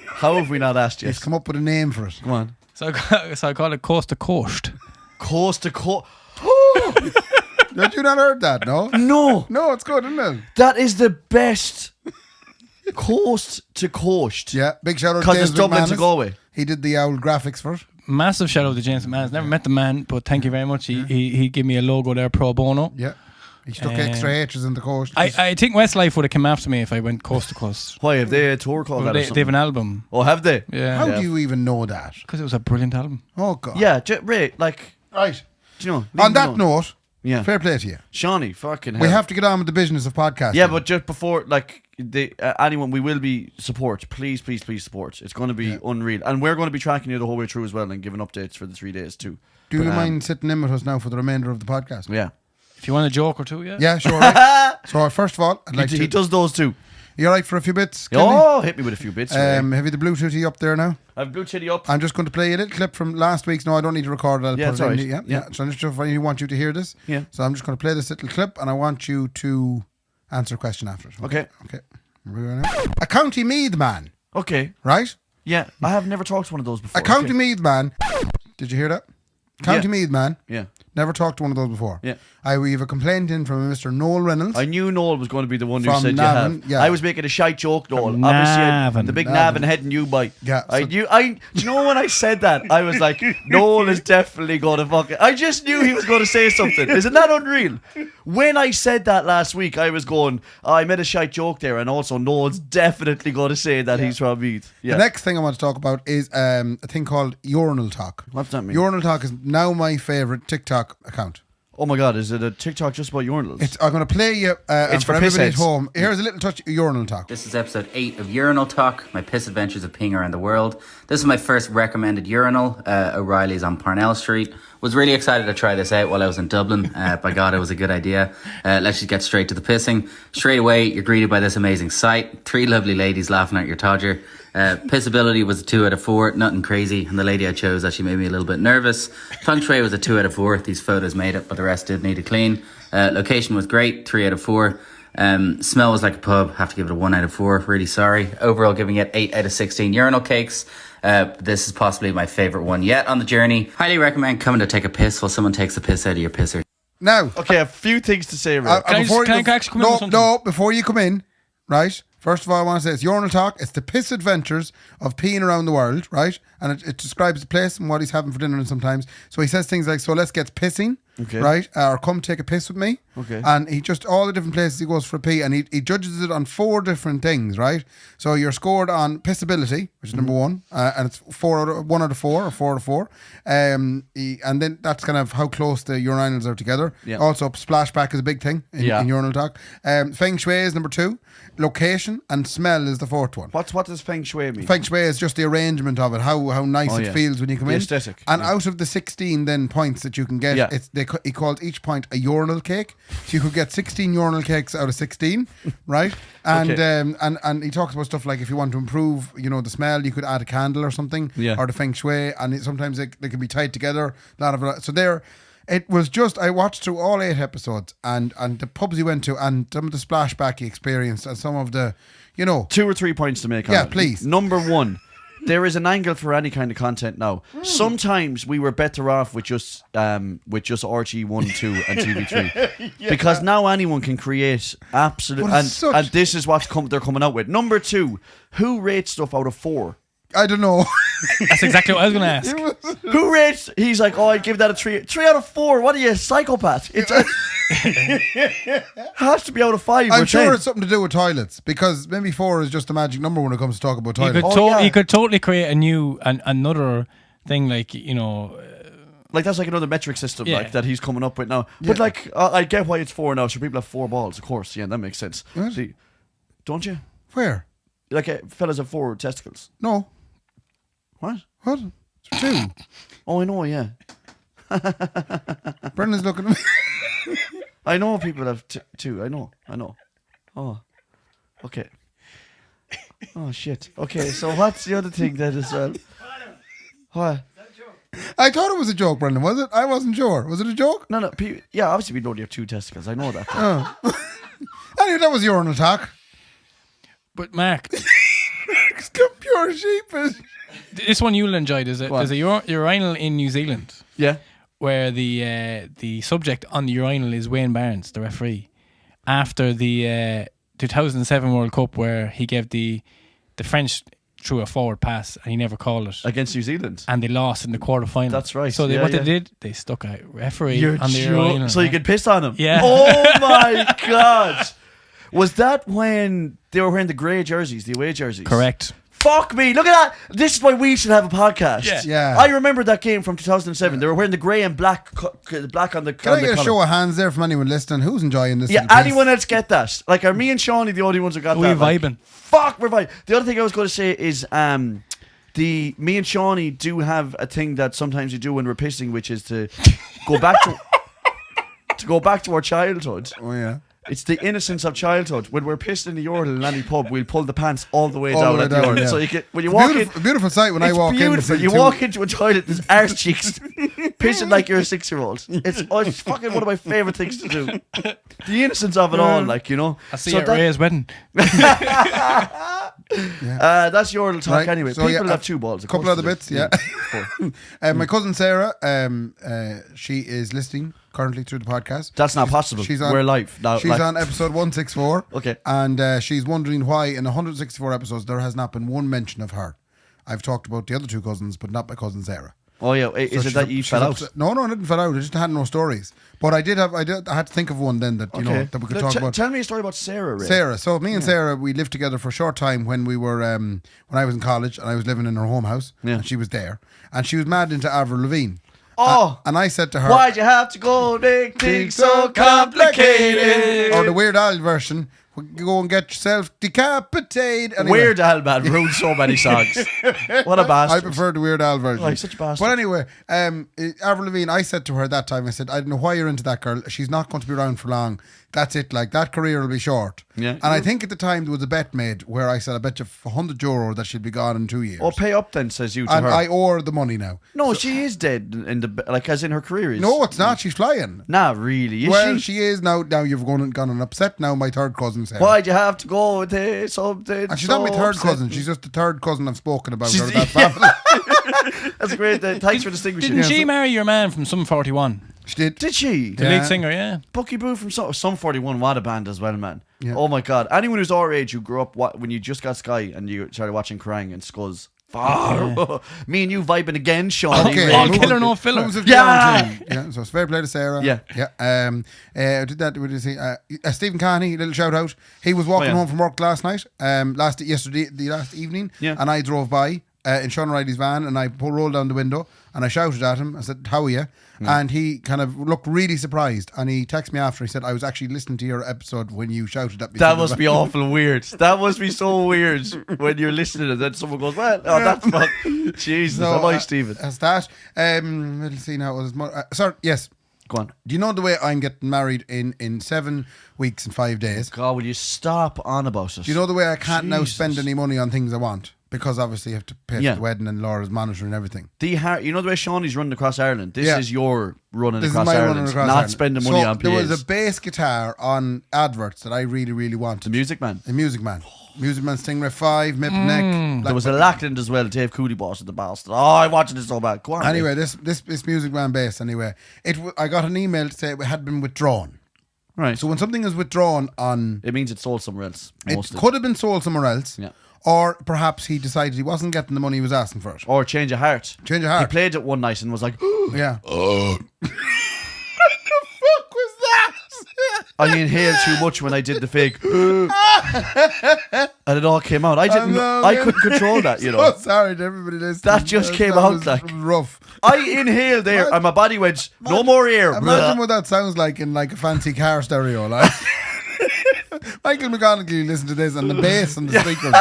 How have we not asked you? Let's come up with a name for it. Come on. So I call it Coast to Coasht. Coast to Coast. Have you not heard that? No. No, It's good, isn't it? that is the best. Coast to Coast. Yeah. Big shout out to Because it's James Dublin to McManus. Galway. He did the owl graphics for it. Massive shout out to James McManus. Never met the man, but thank you very much. He gave me a logo there, pro bono. Yeah. He stuck extra H's in the coast. I think Westlife would have come after me if I went coast to coast. Why, have they a tour called that or They something? have an album. Oh, have they? Yeah. How do you even know that? Because it was a brilliant album. Oh, God. Yeah, Ray, like, Right. do you know? On that note, Yeah. fair play to you. Shawnee, fucking hell. We have to get on with the business of podcasting. Yeah, but just before, like, anyone, we will be support. Please support. It's going to be unreal. And we're going to be tracking you the whole way through as well and giving updates for the 3 days too. Do you mind sitting in with us now for the remainder of the podcast? Yeah. If you want a joke or two, yeah. Yeah, sure. Right. So, first of all, I'd like He to... does those too. You all right for a few bits, Kendy? Oh, hit me with a few bits. Have you the Bluetoothy up there now? I've blue chitty up. I'm just going to play a little clip from last week's. No, I don't need to record it. I'll Yeah, put it's it in. all right. Yeah. So I'm just I want you to hear this. Yeah. So I'm just going to play this little clip and I want you to answer a question after it. Okay. Here we go now. A County Meath man, Okay. right? Yeah, I have never talked to one of those before. A County Okay. Meath man. Did you hear that? County Yeah. Meath man. Yeah. Never talked to one of those before. Yeah. We have a complaint in from a Mr. Noel Reynolds. I knew Noel was going to be the one who From said Navan, you have. yeah. I was making a shite joke, Noel. From Obviously, Navan. the big Navan. Navan heading you by. Yeah, I so- knew. Do you know when I said that? I was like, Noel is definitely going to fucking. I just knew he was going to say something. Isn't that unreal? When I said that last week, I was going, I made a shite joke there, and also Noel's definitely going to say that he's from Meath. Yeah. The next thing I want to talk about is a thing called Urinal Talk. What's that mean? Urinal Talk is now my favourite TikTok account. Oh my God, is it a TikTok just about urinals? I'm going to play you and for for everybody at pissheads. home. Here's a little touch of Urinal Talk. This is episode 8 of Urinal Talk, my piss adventures of peeing around the world. This is my first recommended urinal. O'Reilly's on Parnell Street. Was really excited to try this out while I was in Dublin. By God, it was a good idea. Let's just get straight to the pissing. Straight away, you're greeted by this amazing sight. 3 lovely ladies laughing at your todger. Pissability was a 2 out of 4, nothing crazy. And the lady I chose actually made me a little bit nervous. Feng Shui was a 2 out of 4. These photos made it, but the rest did need a clean. Location was great, 3 out of 4. Smell was like a pub, have to give it a 1 out of 4. Really sorry. Overall, giving it 8 out of 16 urinal cakes. This is possibly my favourite one yet on the journey. Highly recommend coming to take a piss while someone takes the piss out of your pisser. Now, Okay, a few things to say, Ray. Can I before just- you- can I actually come in with something? No, before you come in, right? First of all, I want to say it's Urinal Talk. It's the piss adventures of peeing around the world, right? And it describes the place and what he's having for dinner and sometimes. So he says things like, so let's get pissing, Okay. right? Or come take a piss with me. Okay. And he just, all the different places he goes for a pee and he judges it on 4 different things, right? So you're scored on pissability, which is number 1. And it's 1 out of 4 or 4 out of 4. And then that's kind of how close the urinals are together. Yeah. Also, splashback is a big thing in Urinal Talk. Feng Shui is number 2. Location and smell is the 4th one. What does Feng Shui mean? Feng Shui is just the arrangement of it, how nice Oh, it yeah. feels when you come The in. aesthetic, And yeah. out of the 16 then points that you can get, Yeah. he calls each point a urinal cake. So you could get 16 urinal cakes out of 16, right? And Okay. and he talks about stuff like if you want to improve, the smell, you could add a candle or something, Yeah. or the Feng Shui, and sometimes they can be tied together. A lot of so there. It was just, I watched through all 8 episodes and the pubs he went to and some of the splashback he experienced and some of the, 2 or 3 points to make on Yeah, it. please. Number 1, there is an angle for any kind of content now. Sometimes we were better off with just RT1, 2 and TV3 because now anyone can create absolute But it's and this is what they're coming out with. Number 2, who rates stuff out of 4? I don't know. That's exactly what I was going to ask. Who rates? He's like, oh, I'd give that a 3. 3 out of 4. What are you, a psychopath? It has to be out of 5. I'm or sure 10. it's something to do with toilets because maybe 4 is just a magic number when it comes to talk about You toilets. could, you could totally create another thing like, Like that's like another metric system Yeah. like that he's coming up with now. But like I get why it's 4 now. So people have 4 balls, of course. Yeah, that makes sense. What? See, don't you? Where? Like fellas have 4 testicles. No. What? What? 2. Oh, I know. Yeah, Brendan's looking at me. I know people have 2. I know. Oh, okay. Oh shit. Okay, so what's the other thing then as well? What? I thought it was a joke, Brendan. Was it? I wasn't sure. Was it a joke? No. Yeah, obviously we know you have 2 testicles. I know that. Anyway, that was urinal talk. But Mark, It's pure sheepish. this one you'll enjoy. There's a urinal in New Zealand Yeah. where the subject on the urinal is Wayne Barnes, the referee, after the 2007 World Cup where he gave the French threw a forward pass and he never called it. Against New Zealand. And they lost in the quarter-final. That's right. So Yeah, they did, they stuck a referee You're on the urinal. so you could piss on him. Yeah. Oh my god. Was that when they were wearing the grey jerseys, the away jerseys? Correct. Fuck me. Look at that. This is why we should have a podcast. Yeah. I remember that game from 2007. They were wearing the grey and black on the Can I get a collar. show of hands there from anyone listening? Who's enjoying this? Yeah, little piece? anyone else get that? Like, are me and Shawnee the only ones who got We that? Like, vibing. fuck, we're vibing. The other thing I was going to say is me and Shawnee do have a thing that sometimes we do when we're pissing, which is to go back to our childhood. Oh yeah. It's the innocence of childhood. When we're pissing in the urinal in any pub, we'll pull the pants all the way All the down way at the down, urinal. yeah. So you can, when you It's walk in, beautiful, beautiful sight when I it's walk in. beautiful. You walk into a toilet, there's arse cheeks pissing like you're a 6-year-old. It's fucking one of my favourite things to do. The innocence of it all, like, you know. I see you at Ray's wedding. That's your little talk Right, anyway. so People yeah, have 2 balls. A couple other bits, yeah. Four. My cousin Sarah, she is listening currently through the podcast. That's not possible. We're live now. She's on episode 164. Okay. And she's wondering why in 164 episodes there has not been one mention of her. I've talked about the other 2 cousins, but not my cousin Sarah. Oh yeah, So is it she's that you she's fell out? upset. No, I didn't fell out. I just had no stories. But I had to think of one then that, you know, that we could talk about. Tell me a story about Sarah, Ray. Sarah. So me and Sarah, we lived together for a short time when we were when I was in college and I was living in her home house. Yeah. And she was there. And she was mad into Avril Lavigne. Oh. And I said to her, Why'd you have to go make things so complicated? or the Weird Al version, go and get yourself decapitated. Anyway, Weird Al, man, ruined so many songs. What a bastard. I prefer the Weird Al version. Oh, he's such a bastard. But anyway, Avril Lavigne, I said to her that time, I said, I don't know why you're into that girl. She's not going to be around for long. That's it. Like, that career will be short. Yeah. And I think at the time there was a bet made where I said, I bet you €100 that she'll be gone in 2 years. Oh, pay up then, says you to and her. I owe her the money now. No, she is dead in the like as in her career is. No, it's not. She's flying. Not really. Is Well, she? she is now. Now you've gone and upset now my third cousin Sarah. Why'd you have to go with something? And she's so not my third upsetting? cousin. She's just the third cousin I've spoken about. She's- Out of that family. That's great. Thanks for distinguishing. Didn't her. she marry your man from Sum 41? She did. Did she? The Yeah. lead singer, yeah. Bucky Boo from Sum 41, what a band as well, man. Yeah. Oh my god. Anyone who's our age who grew up when you just got Sky and you started watching Kerrang and Scuzz. Me and you vibing again, Sean. Okay. All move killer, on. no filler. Moves of Yeah. the own team. Yeah. So it's fair play to Sarah. Yeah. Yeah. Did that? What did you say? Stephen Carney, little shout out. He was walking yeah. home from work last night. Last evening. Yeah. And I drove by in Sean Riley's van, and I rolled down the window and I shouted at him. I said, "How are you?" And he kind of looked really surprised. And he texted me after. He said, "I was actually listening to your episode when you shouted at me." That must be awful weird. That must be so weird when you're listening and then someone goes, "Well, oh, that's fun." Jesus, So, am I Stephen? That's that. Let's see now. Sorry, yes. Go on. Do you know the way I'm getting married in 7 weeks and 5 days? God, will you stop on about it? Do you know the way I can't now Jesus. spend any money on things I want? Because obviously you have to pay Yeah. for the wedding and Laura's monitoring and everything. You know the way Shawnee's running across Ireland? This Yeah. is your running This across is my Ireland. running across not Ireland. spending money So on PAs. there was a bass guitar on adverts that I really, really wanted. The Music Man. The Music Man. Music Man Stingray 5, Mip Neck. There was a Lackland as well. Dave Cooley boss at the bastard. Oh, I'm watching it so bad. Go on. Anyway, this Music Man bass, anyway. I got an email to say it had been withdrawn. right. So when something is withdrawn on... It means it's sold somewhere else. It Mostly. could have been sold somewhere else. Yeah. Or perhaps he decided he wasn't getting the money he was asking for it. Or change of heart. Change of heart. He played it one night and was like, Yeah. I inhaled too much when I did the fake. And it all came out. I couldn't control that, you know. So sorry to everybody listening. That just came out was like rough. I inhaled air and my body went, no more air. Imagine what that sounds like in like a fancy car stereo, like. Michael McGonaghy listened to this and the bass and the speakers.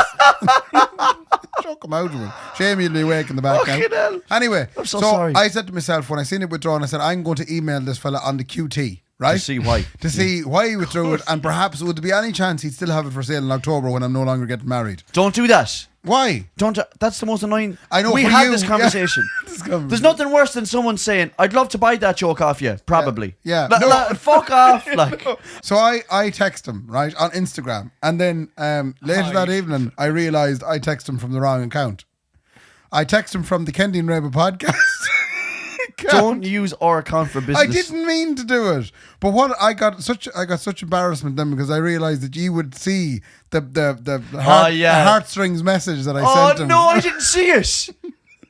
Chuck him out of it. Shame you'll be awake in the background. Fucking hell. Anyway, I'm so sorry. I said to myself when I seen it withdrawn, I said I'm going to email this fella on the QT. Right? To see why. To see why he withdrew it, and perhaps would there be any chance he'd still have it for sale in October when I'm no longer getting married? Don't do that. Why? That's the most annoying. I know we for had you, this yeah. conversation. There's nothing worse than someone saying, I'd love to buy that joke off you. Probably. Yeah. Fuck off. Like. So I text him, right, on Instagram. And then later that evening, I realised I texted him from the wrong account. I texted him from the Kendy and Raybo podcast. Don't use our account for business. I didn't mean to do it, but what I got such embarrassment then because I realised that you would see the heartstrings message that I sent him. Oh no, I didn't see it.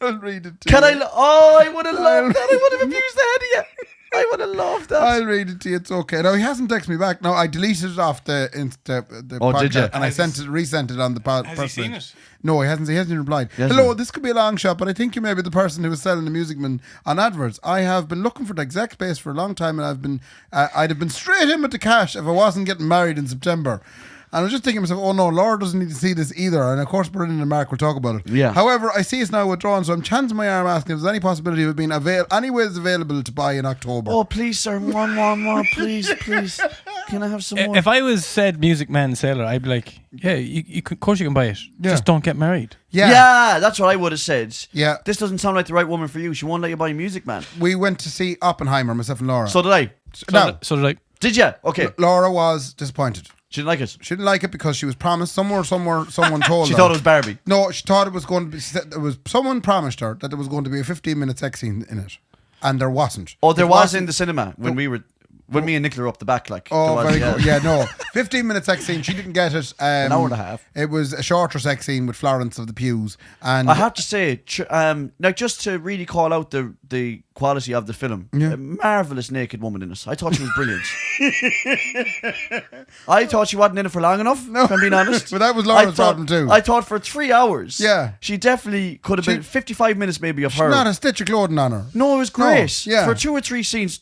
I'll read it to Can you. I would have loved that. I would have abused the head of you. I would have loved that. I'll read it to you. It's okay. No, he hasn't texted me back. No, I deleted it off the podcast, did you? and I resent it on the podcast. Has he seen it? No, he hasn't. He hasn't replied. Hello, this could be a long shot, but I think you may be the person who was selling the Music Man on adverts. I have been looking for the exact space for a long time, and I'd have been straight in with the cash if I wasn't getting married in September. And I was just thinking to myself, oh no, Laura doesn't need to see this either. And of course, Brendan and Mark will talk about it. Yeah. However, I see it's now withdrawn, so I'm chancing my arm asking if there's any possibility of it being anyways available to buy in October. Oh, please, sir. One more. Please. Can I have some more? If I was said Music Man seller, I'd be like, yeah, of course you can buy it. Yeah. Just don't get married. Yeah. That's what I would have said. Yeah. This doesn't sound like the right woman for you. She won't let you buy Music Man. We went to see Oppenheimer, myself and Laura. So did I. So did I. Did you? Okay. Laura was disappointed. She didn't like it. She didn't like it because she was promised someone told She her. thought it was Barbie. No, she thought it was going to be. Someone promised her that there was going to be a 15-minute sex scene in it, and there wasn't. Oh, there It was wasn't. in the cinema when me and Nicola were up the back. Like. Oh, there was, very good. Yeah, no. 15-minute sex scene. She didn't get it. An hour and a half. It was a shorter sex scene with Florence of the Pews. And I have to say, now just to really call out the quality of the film, a marvelous naked woman in it. I thought she was brilliant. I thought she wasn't in it for long enough, if I'm being honest. But that was Laura's problem too. I thought for 3 hours, Yeah. she definitely could have been 55 minutes maybe of her. not a stitch of clothing on her. No, it was great. No, yeah. For 2 or 3 scenes,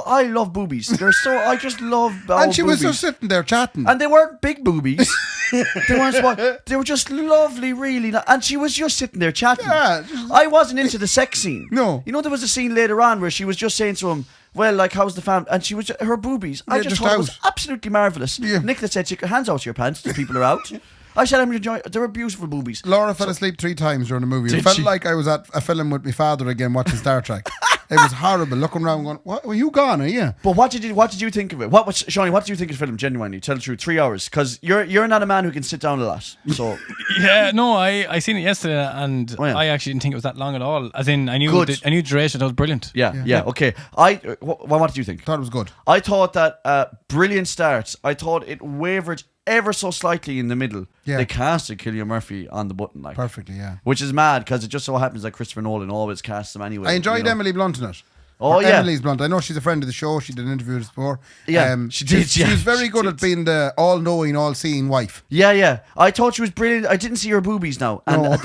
I love boobies. I just love And she was boobies. just sitting there chatting. And they weren't big boobies. They weren't small. They were just lovely, really. And she was just sitting there chatting. Yeah. I wasn't into the sex scene. No. You know, there was a scene later on where she was just saying to him, well, like, how's the family? And she was her boobies. I Yeah, just just thought it was out. absolutely marvellous. Yeah. Nicola said, take your hands out your pants. The people are out. I said, I'm enjoying. They were beautiful boobies. Laura fell asleep 3 times during the movie. It Did felt she? like I was at a film with my father again watching Star Trek. It was horrible. Looking around going, what? Were you gone, are you? But what did you think of it? Shawnee, what did you think of the film, genuinely? Tell the truth, 3 hours. Because you're not a man who can sit down a lot. So Yeah, no, I seen it yesterday and Oh, yeah. I actually didn't think it was that long at all. As in, I knew Good. I knew the duration. That was brilliant. yeah, okay. What did you think? Thought it was good. I thought that brilliant start. I thought it wavered ever so slightly in the middle. Yeah. They casted Cillian Murphy on the button, like Perfectly, yeah. which is mad because it just so happens that Christopher Nolan always casts them anyway. I enjoyed you know. Emily Blunt in it. Oh, Or yeah. Emily's Blunt. I know she's a friend of the show. She did an interview with us before. Yeah, she did, She yeah. was very She good did. at being the all-knowing, all-seeing wife. Yeah. I thought she was brilliant. I didn't see her boobies now, and No.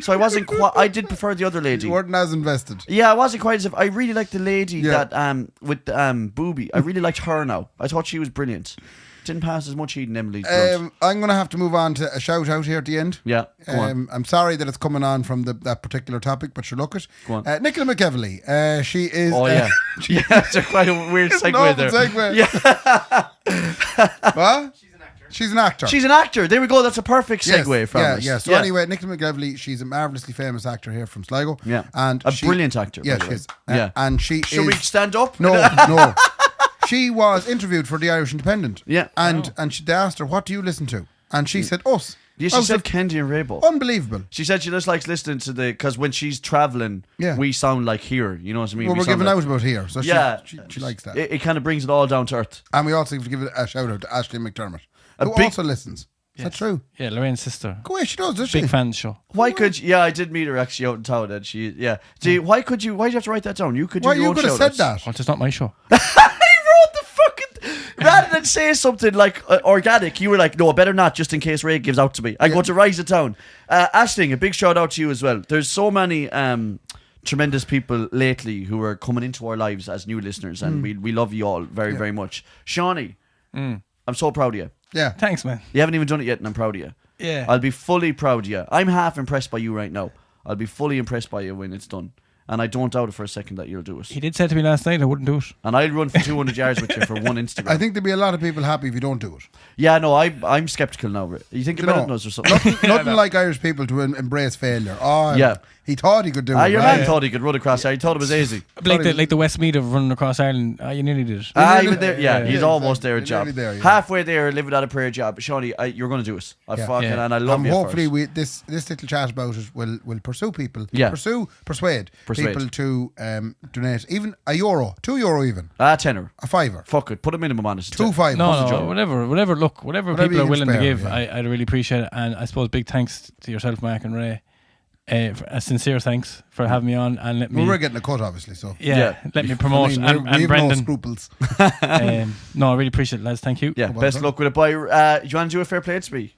so I wasn't quite. I did prefer the other lady. You weren't as invested. Yeah, I wasn't quite as if I really liked the lady Yeah. that with booby. I really liked her now. I thought she was brilliant. Didn't pass as much heat in Emily's Blunt. I'm going to have to move on to a shout out here at the end. Yeah, go on. I'm sorry that it's coming on from that particular topic, but sure, look it. Go on. Nicola McEvely. She is. Oh yeah, yeah. It's a quite a weird It's an segue awful there. segue. Yeah, What? She's an actor. she's an actor. There we go. That's a perfect segue from us. Yeah. So anyway, Nicola McEvely, she's a marvellously famous actor here from Sligo. Yeah. And A brilliant actor, by Yeah, the she way. is. Yeah. And she Should is. we stand up? No. She was interviewed for the Irish Independent. Yeah. And they asked her, what do you listen to? And she said, us. Yeah, I she was said like, Kendy and Raybo. unbelievable. She said she just likes listening to because when she's traveling, Yeah. we sound like here. You know what I mean? Well, We we're sound giving like- out about here. So Yeah, she likes that. It kind of brings it all down to earth. And we also have to give a shout out to Ashley McDermott, A who big- also listens. Is that true? Yeah, Lorraine's sister. Coasht, she does, does she? Big fan of the show. Why could you, yeah, I did meet her actually out in town, and she, yeah. See, why did you have to write that down? You could do Why your you own could have shout-outs. said that? Well, it's not my show. He wrote the fucking, rather than say something like organic, you were like, no, better not, just in case Ray gives out to me. I'm going to write it down. Aisling, a big shout out to you as well. There's so many tremendous people lately who are coming into our lives as new listeners, and we love you all very, very much. Shawnee, I'm so proud of you. Yeah. Thanks, man. You haven't even done it yet, and I'm proud of you. Yeah. I'll be fully proud of you. I'm half impressed by you right now. I'll be fully impressed by you when it's done. And I don't doubt it for a second that you'll do it. He did say to me last night I wouldn't do it. And I'll run for 200 yards with you for one Instagram. I think there'd be a lot of people happy if you don't do it. Yeah, no, I'm skeptical now. You think about it than us or something? Nothing like Irish people to embrace failure. Oh, Yeah. He thought he could do it. Your right? man thought he could run across there. He thought it was easy. Like the Westmead of running across Ireland. You nearly did it. He was there. Yeah, he's almost there. A He's job, nearly there, yeah. halfway there, living out a prayer job. Shawnee, you're going to do it. And I love you. Hopefully, this little chat about it will pursue people. Yeah. Persuade people to donate even €1, €2 even, tenner, a fiver. Fuck it, put a minimum on it. Two fivers. No, whatever. Look, whatever Whatever people you are can willing to spare, give, yeah. I'd really appreciate it. And I suppose big thanks to yourself, Mark and Ray. A sincere thanks for having me on and let me. Well, we're getting a cut, obviously. So let me promote we and have Brendan. no scruples. No, I really appreciate it, lads. Thank you. Yeah, best luck with it, boy. Do you want to do a fair play to me?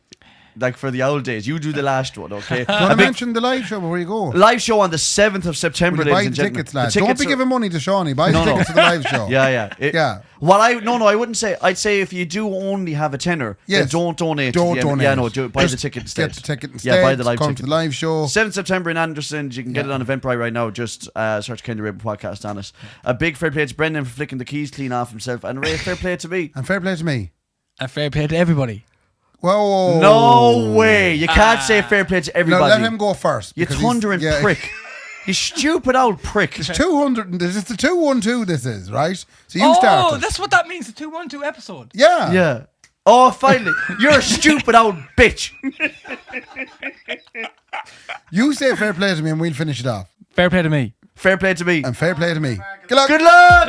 Like for the old days, you do the last one, okay? Do you want to mention the live show before you go? Live show on the 7th of September, Will you buy ladies the and gentlemen. tickets, lads. The Don't tickets be are- giving money to Shawnee. Buy the tickets to the live show. Yeah. Yeah. Well, I wouldn't say. I'd say if you do only have a tenner, then Yes. don't donate. Don't to the donate. Yeah, no, buy the Just ticket instead. Get the ticket instead. Yeah, buy the live Come ticket. to the live show. 7th September in Anderson. You can get it on Eventbrite right now. Just search Kendy Raybo podcast on it. A big fair play to Brendan for flicking the keys clean off himself, and Ray, fair play to me. And fair play to me. And fair play to everybody. Whoa. No way! You can't say fair play to No, everybody. let him go first. You because he's- thundering yeah, prick. You stupid old prick. It's 200. This is the 212. This is right. So you started. That's what that means. The 212 episode. Yeah. Yeah. Oh, finally. You're a stupid old bitch. You say fair play to me, and we'll finish it off. Fair play to me. Fair play to me. And fair play to me. Good luck. Good luck.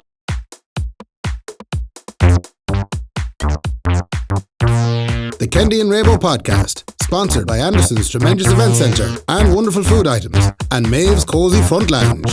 The Kendy and Raybo podcast, sponsored by Anderson's Tremendous Event Centre and wonderful food items, and Maeve's Cozy Front Lounge.